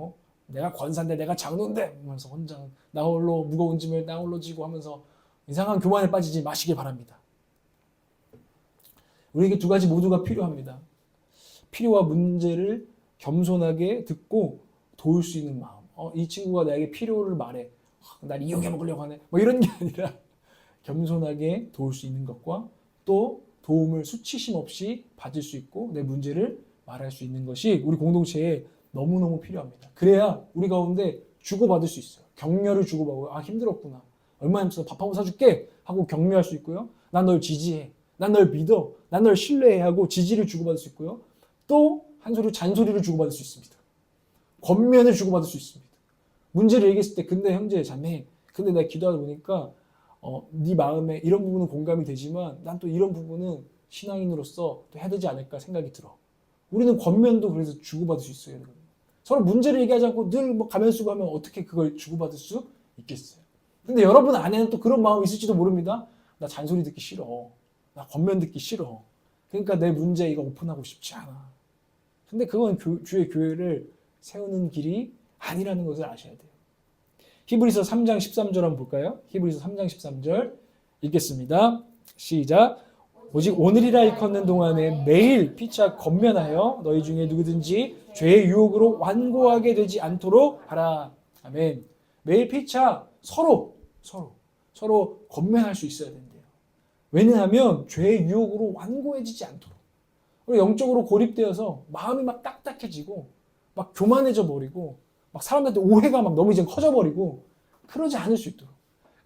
내가 권사인데 내가 장로인데 하면서 혼자 나 홀로 무거운 짐을 나 홀로 지고 하면서 이상한 교만에 빠지지 마시길 바랍니다. 우리에게 두 가지 모두가 필요합니다. 필요와 문제를 겸손하게 듣고 도울 수 있는 마음. 이 친구가 나에게 필요를 말해. 날 이용해 먹으려고 하네. 뭐 이런 게 아니라 겸손하게 도울 수 있는 것과 또 도움을 수치심 없이 받을 수 있고 내 문제를 말할 수 있는 것이 우리 공동체에 너무너무 필요합니다. 그래야 우리 가운데 주고받을 수 있어요. 격려를 주고받고 아 힘들었구나. 얼마 힘들어서 밥 한번 사줄게 하고 격려할 수 있고요. 난 널 지지해. 난 널 믿어. 난 널 신뢰해 하고 지지를 주고받을 수 있고요. 또 한 소리 잔소리를 주고받을 수 있습니다. 권면을 주고받을 수 있습니다. 문제를 얘기했을 때 근데 형제 자매 근데 내가 기도하다 보니까 네 마음에 이런 부분은 공감이 되지만 난 또 이런 부분은 신앙인으로서 또 해야 되지 않을까 생각이 들어. 우리는 권면도 그래서 주고받을 수 있어요. 여러분. 서로 문제를 얘기하지 않고 늘 뭐 가면 쓰고 하면 어떻게 그걸 주고받을 수 있겠어요. 근데 여러분 안에는 또 그런 마음이 있을지도 모릅니다. 나 잔소리 듣기 싫어. 나 권면 듣기 싫어. 그러니까 내 문제 이거 오픈하고 싶지 않아. 근데 그건 주의 교회를 세우는 길이 아니라는 것을 아셔야 돼요. 히브리서 3장 13절 한번 볼까요? 히브리서 3장 13절 읽겠습니다. 시작. 오직 오늘이라 일컫는 동안에 매일 피차 권면하여 너희 중에 누구든지 죄의 유혹으로 완고하게 되지 않도록 하라. 아멘. 매일 피차 서로 권면할 수 있어야 된대요. 왜냐하면 죄의 유혹으로 완고해지지 않도록. 우리 영적으로 고립되어서 마음이 막 딱딱해지고 막 교만해져 버리고 막 사람들한테 오해가 막 너무 이제 커져버리고 그러지 않을 수 있도록.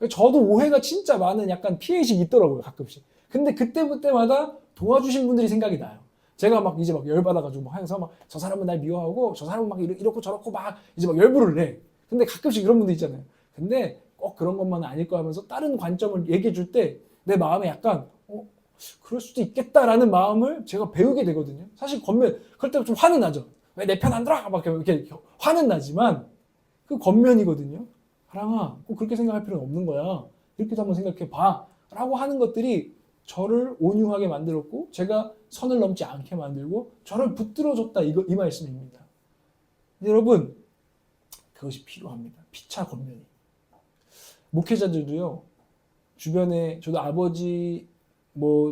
저도 오해가 진짜 많은 약간 피해의식이 있더라고요, 가끔씩. 근데 그때마다 도와주신 분들이 생각이 나요. 제가 막 이제 막 열받아가지고 막 해서 막 저 사람은 날 미워하고 저 사람은 막 이렇고 저렇고 막 이제 막 열불을 내. 근데 가끔씩 이런 분들 있잖아요. 근데 꼭 그런 것만은 아닐 거 하면서 다른 관점을 얘기해 줄 때 내 마음에 약간 그럴 수도 있겠다라는 마음을 제가 배우게 되거든요. 사실 권면 그럴 때 좀 화는 나죠. 왜 내 편 안 들어? 막 이렇게 화는 나지만 그 권면이거든요. 하랑아, 꼭 그렇게 생각할 필요는 없는 거야. 이렇게도 한번 생각해 봐. 라고 하는 것들이 저를 온유하게 만들었고 제가 선을 넘지 않게 만들고 저를 붙들어줬다 이 말씀입니다. 여러분 그것이 필요합니다. 피차 권면이. 목회자들도요. 주변에 저도 아버지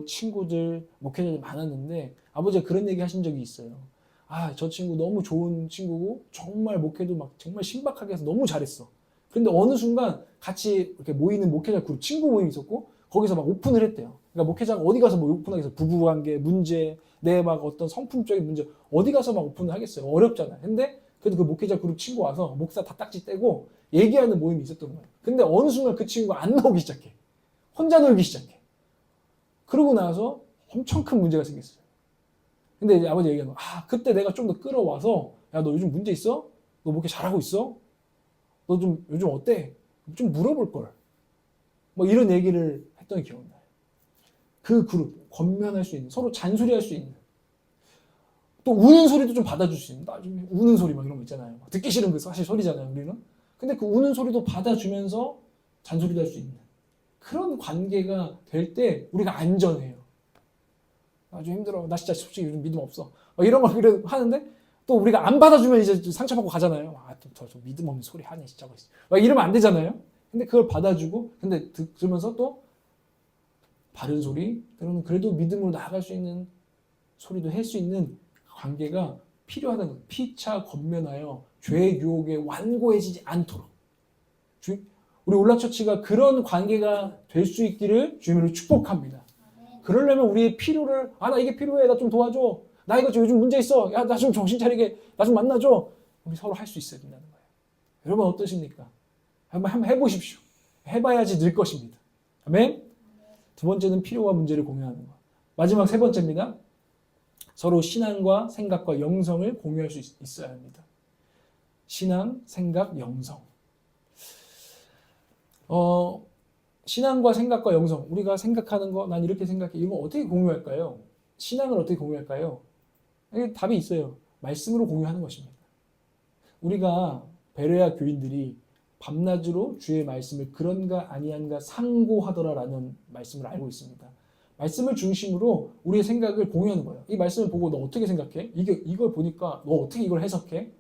친구들 목회자들이 많았는데 아버지가 그런 얘기 하신 적이 있어요. 아, 저 친구 너무 좋은 친구고 정말 목회도 막 정말 신박하게 해서 너무 잘했어. 근데 어느 순간 같이 이렇게 모이는 목회자 그룹 친구 모임이 있었고 거기서 막 오픈을 했대요. 그러니까 목회자가 어디 가서 뭐 오픈하기 위해서 부부관계 문제, 내 막 어떤 성품적인 문제 어디 가서 막 오픈을 하겠어요. 어렵잖아요. 근데 그래도 그 목회자 그룹 친구 와서 목사 다 딱지 떼고 얘기하는 모임이 있었던 거예요. 근데 어느 순간 그 친구가 안 나오기 시작해. 혼자 놀기 시작해. 그러고 나서 엄청 큰 문제가 생겼어요. 근데 이제 아버지 얘기하는 거야. 그때 내가 좀 더 끌어와서 야, 너 요즘 문제 있어? 너 목회 잘하고 있어? 너 좀 요즘 어때? 좀 물어볼 걸. 뭐 이런 얘기를 했던 기억이 나요. 그 그룹 권면할 수 있는 서로 잔소리할 수 있는 또 우는 소리도 좀 받아줄 수 있는 나 좀 우는 소리 막 이런 거 있잖아요. 듣기 싫은 거 사실 소리잖아요. 우리는. 근데 그 우는 소리도 받아주면서 잔소리도 할 수 있는 그런 관계가 될 때 우리가 안전해요. 아, 좀 힘들어. 나 진짜 솔직히 요즘 믿음 없어. 막 이런 걸 그래 하는데 또 우리가 안 받아주면 이제 상처받고 가잖아요. 아, 또 저 믿음 없는 소리 하네 진짜. 막 이러면 안 되잖아요. 근데 그걸 받아주고 근데 들으면서 또 바른 소리 때로는 그래도 믿음으로 나아갈 수 있는 소리도 할 수 있는 관계가 필요하다는 거예요. 피차 권면하여 죄의 유혹에 완고해지지 않도록 우리 올라처치가 그런 관계가 될 수 있기를 주님으로 축복합니다. 그러려면 우리의 필요를 나 이게 필요해. 나 좀 도와줘. 나 이거 요즘 문제 있어. 야, 나 좀 정신 차리게. 나 좀 만나줘. 우리 서로 할 수 있어야 된다는 거예요. 여러분 어떠십니까? 한번 해보십시오. 해봐야지 늘 것입니다. 아멘? 두 번째는 필요와 문제를 공유하는 것. 마지막 세 번째입니다. 서로 신앙과 생각과 영성을 공유할 수 있어야 합니다. 신앙, 생각, 영성. 신앙과 생각과 영성. 우리가 생각하는 거, 난 이렇게 생각해. 이거 어떻게 공유할까요? 신앙을 어떻게 공유할까요? 답이 있어요. 말씀으로 공유하는 것입니다. 우리가 베레아 교인들이 밤낮으로 주의 말씀을 그런가 아니한가 상고하더라라는 말씀을 알고 있습니다. 말씀을 중심으로 우리의 생각을 공유하는 거예요. 이 말씀을 보고 너 어떻게 생각해? 이걸 보니까 너 어떻게 이걸 해석해?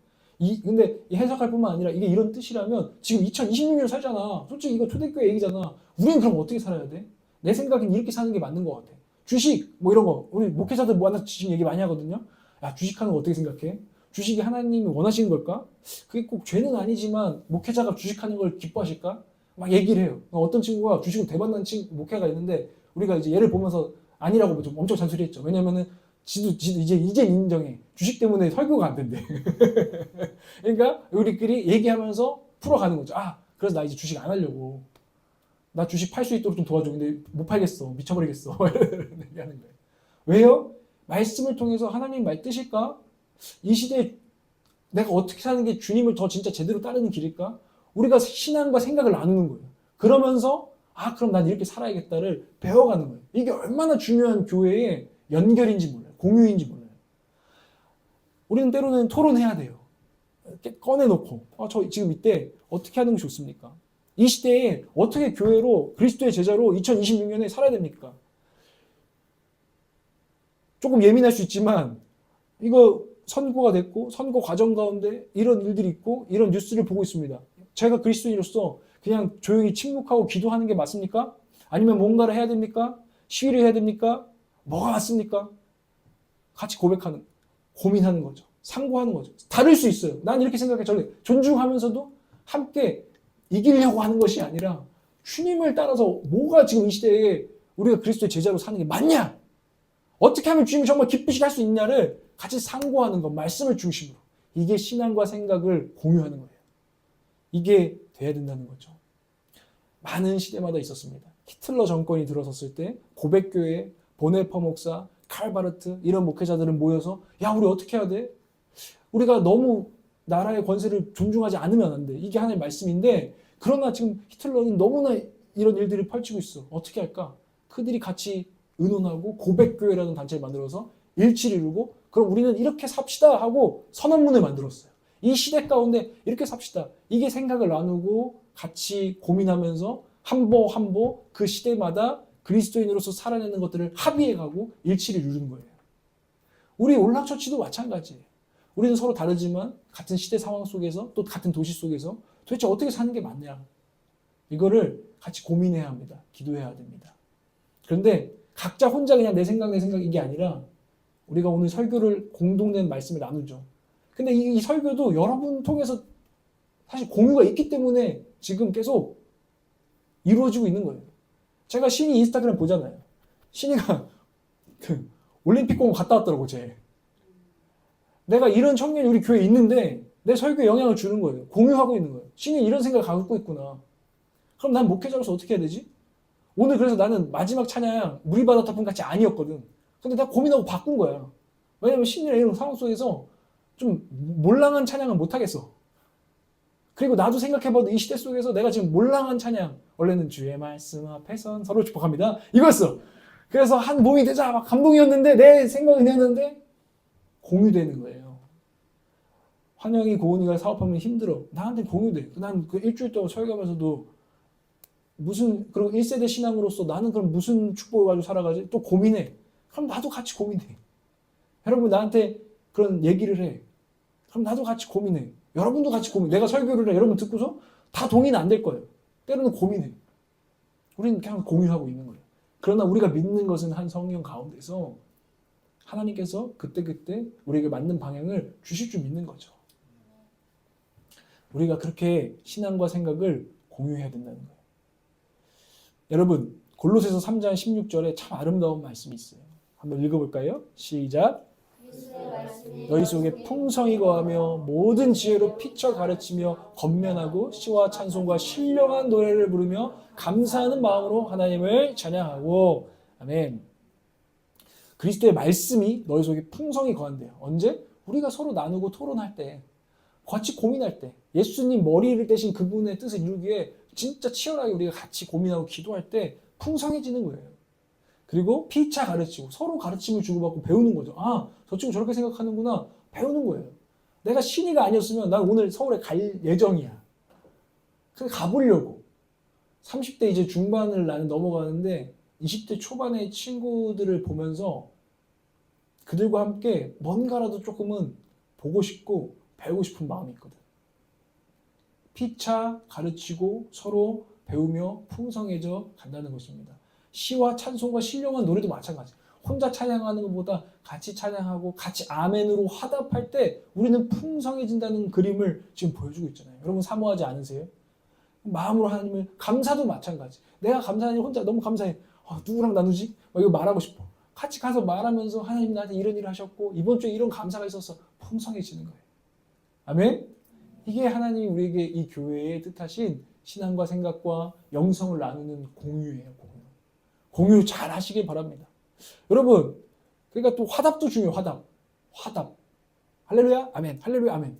근데 이 해석할 뿐만 아니라 이게 이런 뜻이라면 지금 2026년 살잖아. 솔직히 이거 초대교회 얘기잖아. 우리는 그럼 어떻게 살아야 돼? 내 생각엔 이렇게 사는 게 맞는 것 같아. 주식 뭐 이런 거 우리 목회자들 뭐 하나 주식 얘기 많이 하거든요. 야, 주식하는 거 어떻게 생각해? 주식이 하나님이 원하시는 걸까? 그게 꼭 죄는 아니지만 목회자가 주식하는 걸 기뻐하실까? 막 얘기를 해요. 어떤 친구가 주식을 대박난 목회가 있는데 우리가 이제 얘를 보면서 아니라고 좀 엄청 잔소리했죠. 왜냐면은 지도 이제 인정해. 주식 때문에 설교가 안 된대. 그러니까 우리끼리 얘기하면서 풀어가는 거죠. 아, 그래서 나 이제 주식 안 하려고. 나 주식 팔 수 있도록 좀 도와줘. 근데 못 팔겠어. 미쳐버리겠어. 이런 얘기하는 거예요. 왜요? 말씀을 통해서 하나님 말 뜻일까? 이 시대에 내가 어떻게 사는 게 주님을 더 진짜 제대로 따르는 길일까? 우리가 신앙과 생각을 나누는 거예요. 그러면서 그럼 난 이렇게 살아야겠다를 배워가는 거예요. 이게 얼마나 중요한 교회의 연결인지 몰라요. 공유인지 몰라요. 우리는 때로는 토론해야 돼요. 이렇게 꺼내놓고 저 지금 이때 어떻게 하는 게 좋습니까? 이 시대에 어떻게 교회로 그리스도의 제자로 2026년에 살아야 됩니까? 조금 예민할 수 있지만 이거 선고가 됐고 선고 과정 가운데 이런 일들이 있고 이런 뉴스를 보고 있습니다. 제가 그리스도인으로서 그냥 조용히 침묵하고 기도하는 게 맞습니까? 아니면 뭔가를 해야 됩니까? 시위를 해야 됩니까? 뭐가 맞습니까? 같이 고민하는 거죠. 상고하는 거죠. 다를 수 있어요. 난 이렇게 생각해. 저는 존중하면서도 함께 이기려고 하는 것이 아니라 주님을 따라서 뭐가 지금 이 시대에 우리가 그리스도의 제자로 사는 게 맞냐? 어떻게 하면 주님이 정말 기쁘시게 할 수 있냐를 같이 상고하는 것, 말씀을 중심으로. 이게 신앙과 생각을 공유하는 거예요. 이게 돼야 된다는 거죠. 많은 시대마다 있었습니다. 히틀러 정권이 들어섰을 때 고백교회, 보네퍼 목사, 칼바르트 이런 목회자들은 모여서 야, 우리 어떻게 해야 돼? 우리가 너무 나라의 권세를 존중하지 않으면 안 돼. 이게 하나님의 말씀인데 그러나 지금 히틀러는 너무나 이런 일들을 펼치고 있어. 어떻게 할까? 그들이 같이 의논하고 고백교회라는 단체를 만들어서 일치를 이루고 그럼 우리는 이렇게 삽시다 하고 선언문을 만들었어요. 이 시대 가운데 이렇게 삽시다. 이게 생각을 나누고 같이 고민하면서 한 보 그 시대마다 그리스도인으로서 살아내는 것들을 합의해가고 일치를 이루는 거예요. 우리 올락처치도 마찬가지예요. 우리는 서로 다르지만 같은 시대 상황 속에서 또 같은 도시 속에서 도대체 어떻게 사는 게 맞냐. 이거를 같이 고민해야 합니다. 기도해야 됩니다. 그런데 각자 혼자 그냥 내 생각 이게 아니라 우리가 오늘 설교를 공동된 말씀을 나누죠. 근데 이 설교도 여러분 통해서 사실 공유가 있기 때문에 지금 계속 이루어지고 있는 거예요. 제가 신이 인스타그램 보잖아요. 신이가 올림픽 공원 갔다 왔더라고, 쟤. 내가 이런 청년이 우리 교회에 있는데 내 설교에 영향을 주는 거예요. 공유하고 있는 거예요. 신이 이런 생각을 갖고 있구나. 그럼 난 목회자로서 어떻게 해야 되지? 오늘 그래서 나는 마지막 찬양 무리바다 터풍 같이 아니었거든. 근데 내가 고민하고 바꾼 거야. 왜냐면 신이랑 이런 상황 속에서 좀 몰랑한 찬양은 못하겠어. 그리고 나도 생각해봐도 이 시대 속에서 내가 지금 몰랑한 찬양, 원래는 주의 말씀 앞에선 서로 축복합니다. 이거였어. 그래서 한 몸이 되자 막 감동이었는데 내 생각은 했는데 공유되는 거예요. 환영이 고은이가 사업하면 힘들어. 나한테 공유돼. 난 그 일주일 동안 설교하면서도 그리고 1세대 신앙으로서 나는 그럼 무슨 축복을 가지고 살아가지? 또 고민해. 그럼 나도 같이 고민해. 여러분 나한테 그런 얘기를 해. 그럼 나도 같이 고민해. 여러분도 같이 고민해. 내가 설교를 해. 여러분 듣고서 다 동의는 안 될 거예요. 때로는 고민해. 우리는 그냥 공유하고 있는 거예요. 그러나 우리가 믿는 것은 한 성령 가운데서 하나님께서 그때그때 우리에게 맞는 방향을 주실 줄 믿는 거죠. 우리가 그렇게 신앙과 생각을 공유해야 된다는 거예요. 여러분 골로새서 3장 16절에 참 아름다운 말씀이 있어요. 한번 읽어볼까요? 시작. 너희 속에 풍성히 거하며 모든 지혜로 피쳐 가르치며 건면하고 시와 찬송과 신령한 노래를 부르며 감사하는 마음으로 하나님을 찬양하고. 아멘. 그리스도의 말씀이 너희 속에 풍성히 거한대요. 언제? 우리가 서로 나누고 토론할 때, 같이 고민할 때, 예수님 머리를 대신 그분의 뜻을 이루기 위해 진짜 치열하게 우리가 같이 고민하고 기도할 때 풍성해지는 거예요. 그리고 피차 가르치고 서로 가르침을 주고받고 배우는 거죠. 아, 저 친구 저렇게 생각하는구나. 배우는 거예요. 내가 신이가 아니었으면 난 오늘 서울에 갈 예정이야. 그래서 가보려고. 30대 이제 중반을 나는 넘어가는데 20대 초반의 친구들을 보면서 그들과 함께 뭔가라도 조금은 보고 싶고 배우고 싶은 마음이 있거든. 피차 가르치고 서로 배우며 풍성해져 간다는 것입니다. 시와 찬송과 신령한 노래도 마찬가지. 혼자 찬양하는 것보다 같이 찬양하고 같이 아멘으로 화답할 때 우리는 풍성해진다는 그림을 지금 보여주고 있잖아요. 여러분 사모하지 않으세요? 마음으로 하나님을, 감사도 마찬가지. 내가 감사하니 혼자 너무 감사해. 누구랑 나누지? 이거 말하고 싶어. 같이 가서 말하면서 하나님 나한테 이런 일을 하셨고 이번 주에 이런 감사가 있어서 풍성해지는 거예요. 아멘? 이게 하나님이 우리에게 이 교회에 뜻하신 신앙과 생각과 영성을 나누는 공유예요. 공유 잘 하시길 바랍니다. 여러분, 그러니까 또 화답도 중요해요. 화답. 할렐루야, 아멘. 할렐루야, 아멘.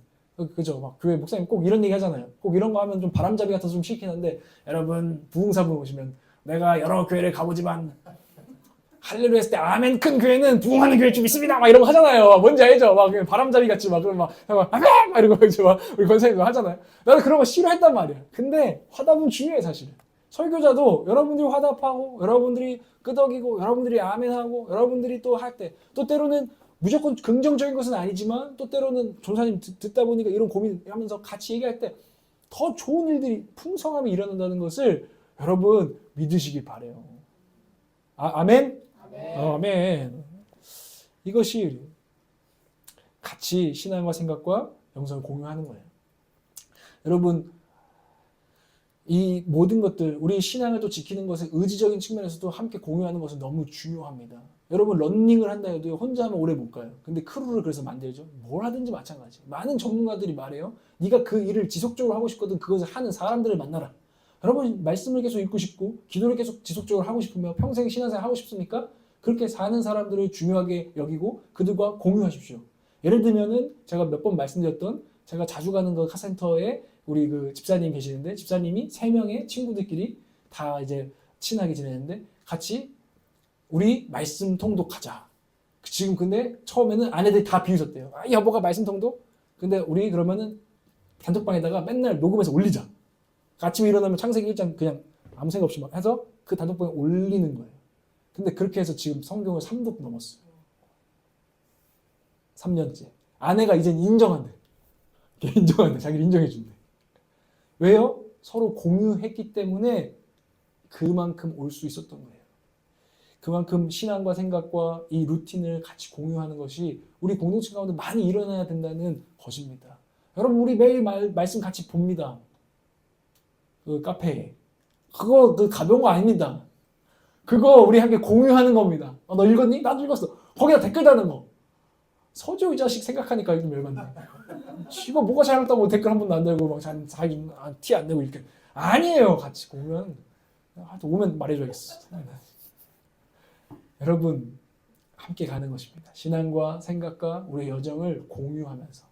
그죠? 막 교회 목사님 꼭 이런 얘기 하잖아요. 꼭 이런 거 하면 좀 바람잡이 같아서 좀 싫긴 한데, 여러분 부흥사분 오시면 내가 여러 교회를 가보지만 할렐루야 했을 때 아멘 큰 교회는 부흥하는 교회 좀 있습니다. 막 이런 거 하잖아요. 뭔지 알죠? 막 바람잡이 같이 막 그러면 막 아멘 막 이러고 이제 막 우리 권사님도 하잖아요. 나는 그런 거 싫어했단 말이야. 근데 화답은 중요해 사실은. 설교자도 여러분들이 화답하고 여러분들이 끄덕이고 여러분들이 아멘하고 여러분들이 또 할 때 또 때로는 무조건 긍정적인 것은 아니지만 또 때로는 전사님 듣다 보니까 이런 고민하면서 같이 얘기할 때 더 좋은 일들이 풍성함이 일어난다는 것을 여러분 믿으시기 바래요. 아멘? 아멘. 이것이 같이 신앙과 생각과 영성을 공유하는 거예요. 여러분 이 모든 것들 우리 신앙을 또 지키는 것을 의지적인 측면에서도 함께 공유하는 것은 너무 중요합니다. 여러분 러닝을 한다 해도 혼자 하면 오래 못 가요. 근데 크루를 그래서 만들죠. 뭘 하든지 마찬가지. 많은 전문가들이 말해요. 네가 그 일을 지속적으로 하고 싶거든 그것을 하는 사람들을 만나라. 여러분 말씀을 계속 읽고 싶고 기도를 계속 지속적으로 하고 싶으며 평생 신앙생활 하고 싶습니까? 그렇게 사는 사람들을 중요하게 여기고 그들과 공유하십시오. 예를 들면은 제가 몇 번 말씀드렸던 제가 자주 가는 그 카센터에 우리 그 집사님 계시는데 집사님이 3명의 친구들끼리 다 이제 친하게 지내는데 같이 우리 말씀 통독하자. 지금 근데 처음에는 아내들이 다 비웃었대요. 여보가 말씀 통독? 근데 우리 그러면은 단톡방에다가 맨날 녹음해서 올리자. 아침에 일어나면 창세기 1장 그냥 아무 생각 없이 막 해서 그 단톡방에 올리는 거예요. 근데 그렇게 해서 지금 성경을 3독 넘었어요. 3년째. 아내가 이젠 인정한대. 인정한대. 자기를 인정해준대. 왜요? 서로 공유했기 때문에 그만큼 올 수 있었던 거예요. 그만큼 신앙과 생각과 이 루틴을 같이 공유하는 것이 우리 공동체 가운데 많이 일어나야 된다는 것입니다. 여러분 우리 매일 말씀 같이 봅니다. 그 카페에. 그거 가벼운 거 아닙니다. 그거 우리 함께 공유하는 겁니다. 너 읽었니? 나도 읽었어. 거기다 댓글 다는 거. 서주 이 자식 생각하니까 좀 열받네. 이거 뭐가 잘못다고 댓글 한 번도 안 달고 막 자기 티 안 내고 이렇게. 아니에요. 같이 공유하는. 오면 말해줘야겠어. 여러분 함께 가는 것입니다. 신앙과 생각과 우리의 여정을 공유하면서.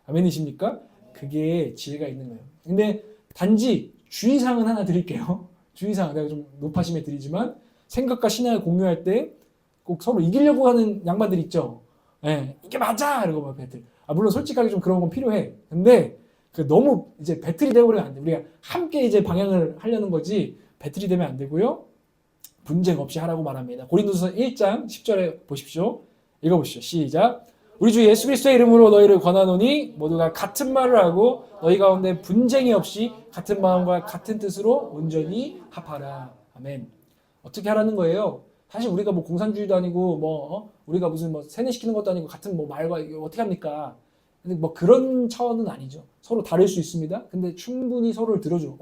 아멘이십니까? 그게 지혜가 있는 거예요. 근데 단지 주의사항은 하나 드릴게요. 주의사항 내가 좀 높아심에 드리지만 생각과 신앙을 공유할 때 꼭 서로 이기려고 하는 양반들 있죠. 예, 이게 맞아! 이러고 막 배틀. 물론 솔직하게 좀 그런 건 필요해. 근데 너무 이제 배틀이 되어버리면 안 돼. 우리가 함께 이제 방향을 하려는 거지 배틀이 되면 안 되고요. 분쟁 없이 하라고 말합니다. 고린도서 1장 10절에 보십시오. 읽어보시죠. 시작. 우리 주 예수 그리스도의 이름으로 너희를 권하노니 모두가 같은 말을 하고 너희 가운데 분쟁이 없이 같은 마음과 같은 뜻으로 온전히 합하라. 아멘. 어떻게 하라는 거예요? 사실 우리가 뭐 공산주의도 아니고 우리가 무슨 세뇌시키는 것도 아니고 같은 말과 어떻게 합니까? 근데 그런 차원은 아니죠. 서로 다를 수 있습니다. 근데 충분히 서로를 들어줘.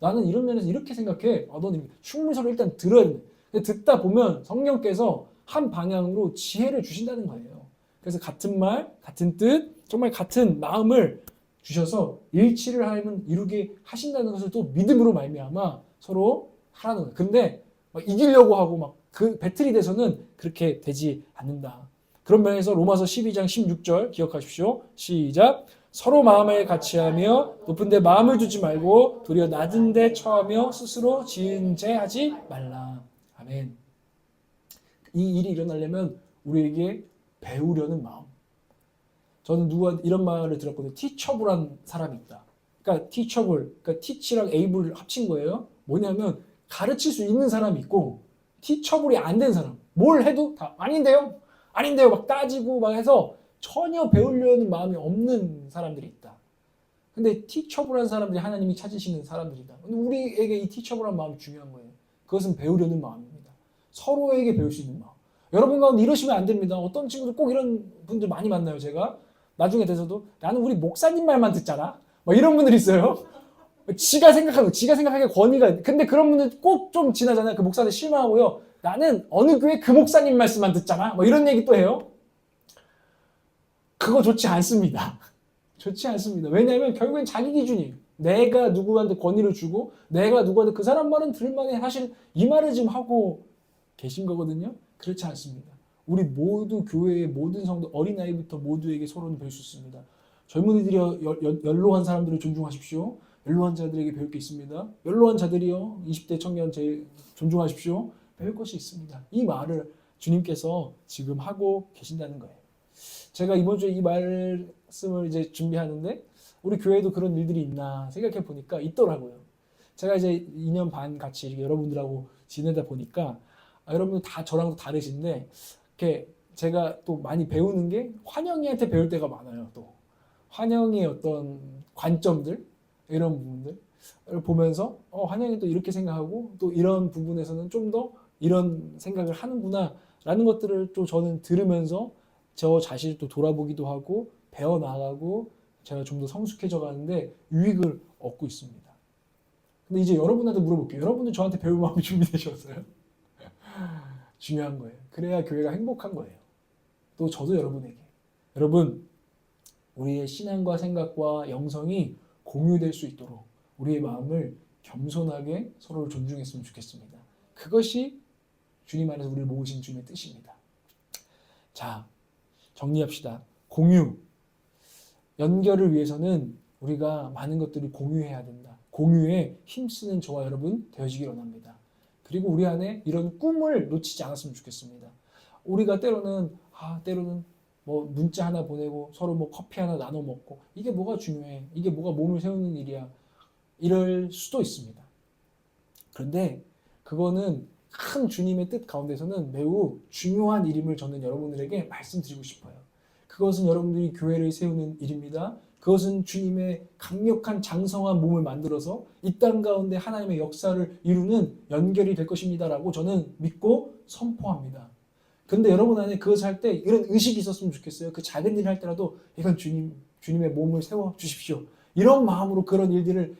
나는 이런 면에서 이렇게 생각해. 너는 충분히 서로 일단 들어야 돼. 근데 듣다 보면 성령께서 한 방향으로 지혜를 주신다는 거예요. 그래서 같은 말, 같은 뜻, 정말 같은 마음을 주셔서 일치를 하면 이루게 하신다는 것을 또 믿음으로 말미암아 서로 하라는 거예요. 근데 이기려고 하고 그 배틀이 돼서는 그렇게 되지 않는다. 그런 면에서 로마서 12장 16절 기억하십시오. 시작. 서로 마음을 같이하며 높은 데 마음을 두지 말고 도리어 낮은 데 처하며 스스로 지은 죄 하지 말라. 아멘. 이 일이 일어나려면 우리에게 배우려는 마음. 저는 누가 이런 말을 들었거든요. 티처블한 사람이 있다. 그러니까 티처블, 그러니까 티치랑 에이블을 합친 거예요. 뭐냐면 가르칠 수 있는 사람이 있고 티처블이 안 된 사람, 뭘 해도 다 아닌데요? 아닌데요? 막 따지고 막 해서 전혀 배우려는 마음이 없는 사람들이 있다. 근데 티처블한 사람들이 하나님이 찾으시는 사람들이다. 근데 우리에게 이 티처블한 마음이 중요한 거예요. 그것은 배우려는 마음입니다. 서로에게 배울 수 있는 마음. 여러분 가운데 이러시면 안 됩니다. 어떤 친구들 꼭 이런 분들 많이 만나요. 제가 나중에 돼서도 나는 우리 목사님 말만 듣잖아. 막 이런 분들이 있어요. 지가 생각하기에 권위가. 근데 그런 분들 꼭 좀 지나잖아요. 그 목사한테 실망하고요. 나는 어느 교회 그 목사님 말씀만 듣잖아. 뭐 이런 얘기 또 해요. 그거 좋지 않습니다. 좋지 않습니다. 왜냐하면 결국엔 자기 기준이에요. 내가 누구한테 권위를 주고 내가 누구한테 그 사람 말은 들을만해. 사실 이 말을 지금 하고 계신 거거든요. 그렇지 않습니다. 우리 모두 교회의 모든 성도 어린아이부터 모두에게 서로는 배울 수 있습니다. 젊은이들이여 연로한 사람들을 존중하십시오. 연로한 자들에게 배울 게 있습니다. 연로한 자들이여 20대 청년 존중하십시오. 배울 것이 있습니다. 이 말을 주님께서 지금 하고 계신다는 거예요. 제가 이번 주에 이 말씀을 이제 준비하는데 우리 교회도 그런 일들이 있나 생각해 보니까 있더라고요. 제가 이제 2년 반 같이 이렇게 여러분들하고 지내다 보니까 여러분들 다 저랑도 다르신데 이렇게 제가 또 많이 배우는 게 환영이한테 배울 때가 많아요. 또 환영의 어떤 관점들 이런 부분들을 보면서 환영이 또 이렇게 생각하고 또 이런 부분에서는 좀 더 이런 생각을 하는구나 라는 것들을 또 저는 들으면서 저 자신을 또 돌아보기도 하고 배워나가고 제가 좀 더 성숙해져 가는데 유익을 얻고 있습니다. 근데 이제 여러분한테 물어볼게요. 여러분들 저한테 배울 마음이 준비되셨어요? 중요한 거예요. 그래야 교회가 행복한 거예요. 또 저도 여러분에게. 여러분, 우리의 신앙과 생각과 영성이 공유될 수 있도록 우리의 마음을 겸손하게 서로를 존중했으면 좋겠습니다. 그것이 주님 안에서 우리를 모으신 주님의 뜻입니다. 자, 정리합시다. 공유. 연결을 위해서는 우리가 많은 것들을 공유해야 된다. 공유에 힘쓰는 저와 여러분 되어지길 원합니다. 그리고 우리 안에 이런 꿈을 놓치지 않았으면 좋겠습니다. 우리가 때로는 뭐 문자 하나 보내고 서로 뭐 커피 하나 나눠 먹고 이게 뭐가 중요해? 이게 뭐가 몸을 세우는 일이야? 이럴 수도 있습니다. 그런데 그거는 큰 주님의 뜻 가운데서는 매우 중요한 일임을 저는 여러분들에게 말씀드리고 싶어요. 그것은 여러분들이 교회를 세우는 일입니다. 그것은 주님의 강력한 장성한 몸을 만들어서 이 땅 가운데 하나님의 역사를 이루는 연결이 될 것입니다. 라고 저는 믿고 선포합니다. 근데 여러분 안에 그것을 할 때 이런 의식이 있었으면 좋겠어요. 그 작은 일을 할 때라도 이건 주님의 몸을 세워 주십시오. 이런 마음으로 그런 일들을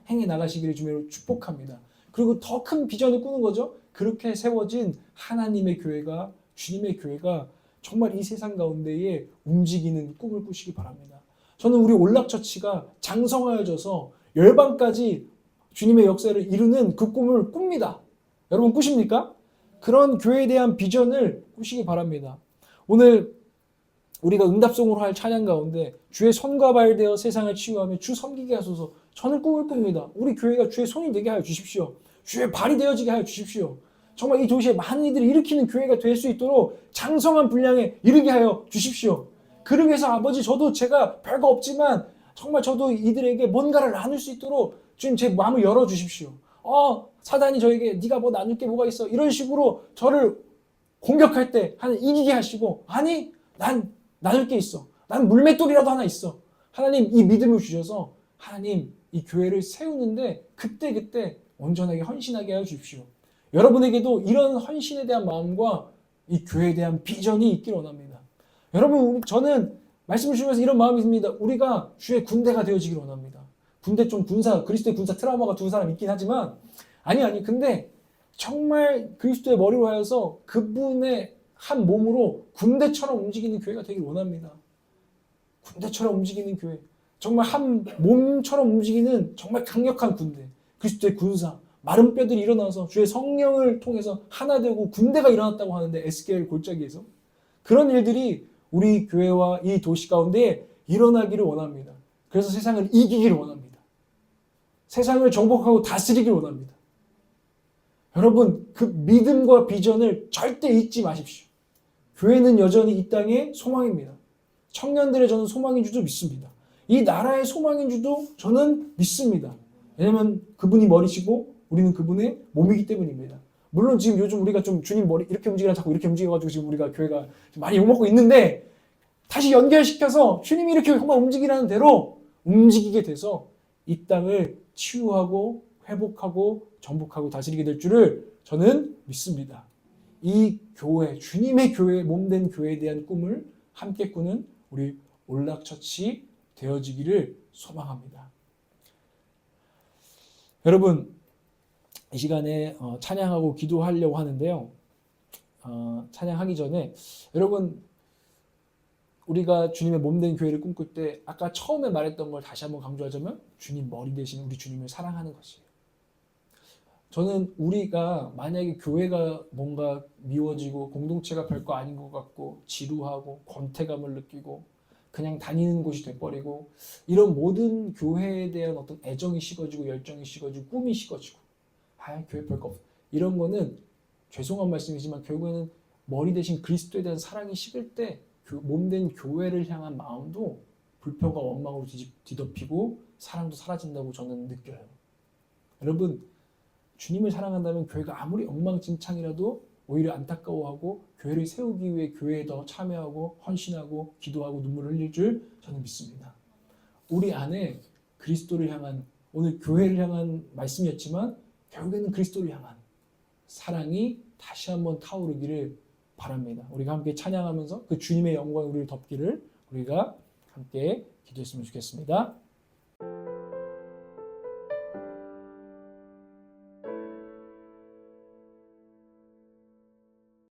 행해 나가시기를 주님으로 축복합니다. 그리고 더 큰 비전을 꾸는 거죠. 그렇게 세워진 하나님의 교회가 주님의 교회가 정말 이 세상 가운데에 움직이는 꿈을 꾸시기 바랍니다. 저는 우리 올락처치가 장성하여져서 열방까지 주님의 역사를 이루는 그 꿈을 꿉니다. 여러분 꾸십니까? 그런 교회에 대한 비전을 꾸시기 바랍니다. 오늘 우리가 응답송으로 할 찬양 가운데 주의 손과 발 되어 세상을 치유하며 주 섬기게 하소서. 저는 꿈을 꿉니다. 우리 교회가 주의 손이 되게 하여 주십시오. 주의 발이 되어지게 하여 주십시오. 정말 이 도시에 많은 이들을 일으키는 교회가 될 수 있도록 장성한 분량에 이르게 하여 주십시오. 그러기 위해서 아버지 저도 제가 별거 없지만 정말 저도 이들에게 뭔가를 나눌 수 있도록 주님 제 마음을 열어주십시오. 사단이 저에게 네가 뭐 나눌 게 뭐가 있어 이런 식으로 저를 공격할 때 하나님 이기게 하시고 아니 난 나눌 게 있어. 난 물맷돌이라도 하나 있어. 하나님 이 믿음을 주셔서 하나님 이 교회를 세우는데 그때 온전하게 헌신하게 하여 주십시오. 여러분에게도 이런 헌신에 대한 마음과 이 교회에 대한 비전이 있길 원합니다. 여러분 저는 말씀을 주면서 이런 마음이 듭니다. 우리가 주의 군대가 되어지길 원합니다. 군대 좀 그리스도의 군사 트라우마가 두 사람 있긴 하지만 아니 근데 정말 그리스도의 머리로 하여서 그분의 한 몸으로 군대처럼 움직이는 교회가 되길 원합니다. 군대처럼 움직이는 교회. 정말 한 몸처럼 움직이는 정말 강력한 군대. 그리스도의 군사. 마른 뼈들이 일어나서 주의 성령을 통해서 하나 되고 군대가 일어났다고 하는데 에스겔 골짜기에서 그런 일들이 우리 교회와 이 도시 가운데 일어나기를 원합니다. 그래서 세상을 이기기를 원합니다. 세상을 정복하고 다스리기를 원합니다. 여러분 그 믿음과 비전을 절대 잊지 마십시오. 교회는 여전히 이 땅의 소망입니다. 청년들의 저는 소망인 줄도 믿습니다. 이 나라의 소망인 줄도 저는 믿습니다. 왜냐하면 그분이 머리시고 우리는 그분의 몸이기 때문입니다. 물론 지금 요즘 우리가 좀 주님 머리 이렇게 움직이나 자꾸 이렇게 움직여가지고 지금 우리가 교회가 좀 많이 욕먹고 있는데 다시 연결시켜서 주님이 이렇게 한번 움직이라는 대로 움직이게 돼서 이 땅을 치유하고 회복하고 정복하고 다스리게 될 줄을 저는 믿습니다. 이 교회, 주님의 교회, 몸된 교회에 대한 꿈을 함께 꾸는 우리 올락처치 되어지기를 소망합니다. 여러분, 이 시간에 찬양하고 기도하려고 하는데요. 찬양하기 전에 여러분, 우리가 주님의 몸된 교회를 꿈꿀 때 아까 처음에 말했던 걸 다시 한번 강조하자면 주님 머리 대신 우리 주님을 사랑하는 것이에요. 저는 우리가 만약에 교회가 뭔가 미워지고 공동체가 별거 아닌 것 같고 지루하고 권태감을 느끼고 그냥 다니는 곳이 돼버리고 이런 모든 교회에 대한 어떤 애정이 식어지고 열정이 식어지고 꿈이 식어지고 교회 별거 없어 이런 거는 죄송한 말씀이지만 결국에는 머리 대신 그리스도에 대한 사랑이 식을 때 몸된 교회를 향한 마음도 불평과 원망으로 뒤덮이고 사랑도 사라진다고 저는 느껴요. 여러분, 주님을 사랑한다면 교회가 아무리 엉망진창이라도 오히려 안타까워하고 교회를 세우기 위해 교회에 더 참여하고 헌신하고 기도하고 눈물을 흘릴 줄 저는 믿습니다. 우리 안에 그리스도를 향한 오늘 교회를 향한 말씀이었지만 결국에는 그리스도를 향한 사랑이 다시 한번 타오르기를 바랍니다. 우리가 함께 찬양하면서 그 주님의 영광이 우리를 덮기를 우리가 함께 기도했으면 좋겠습니다.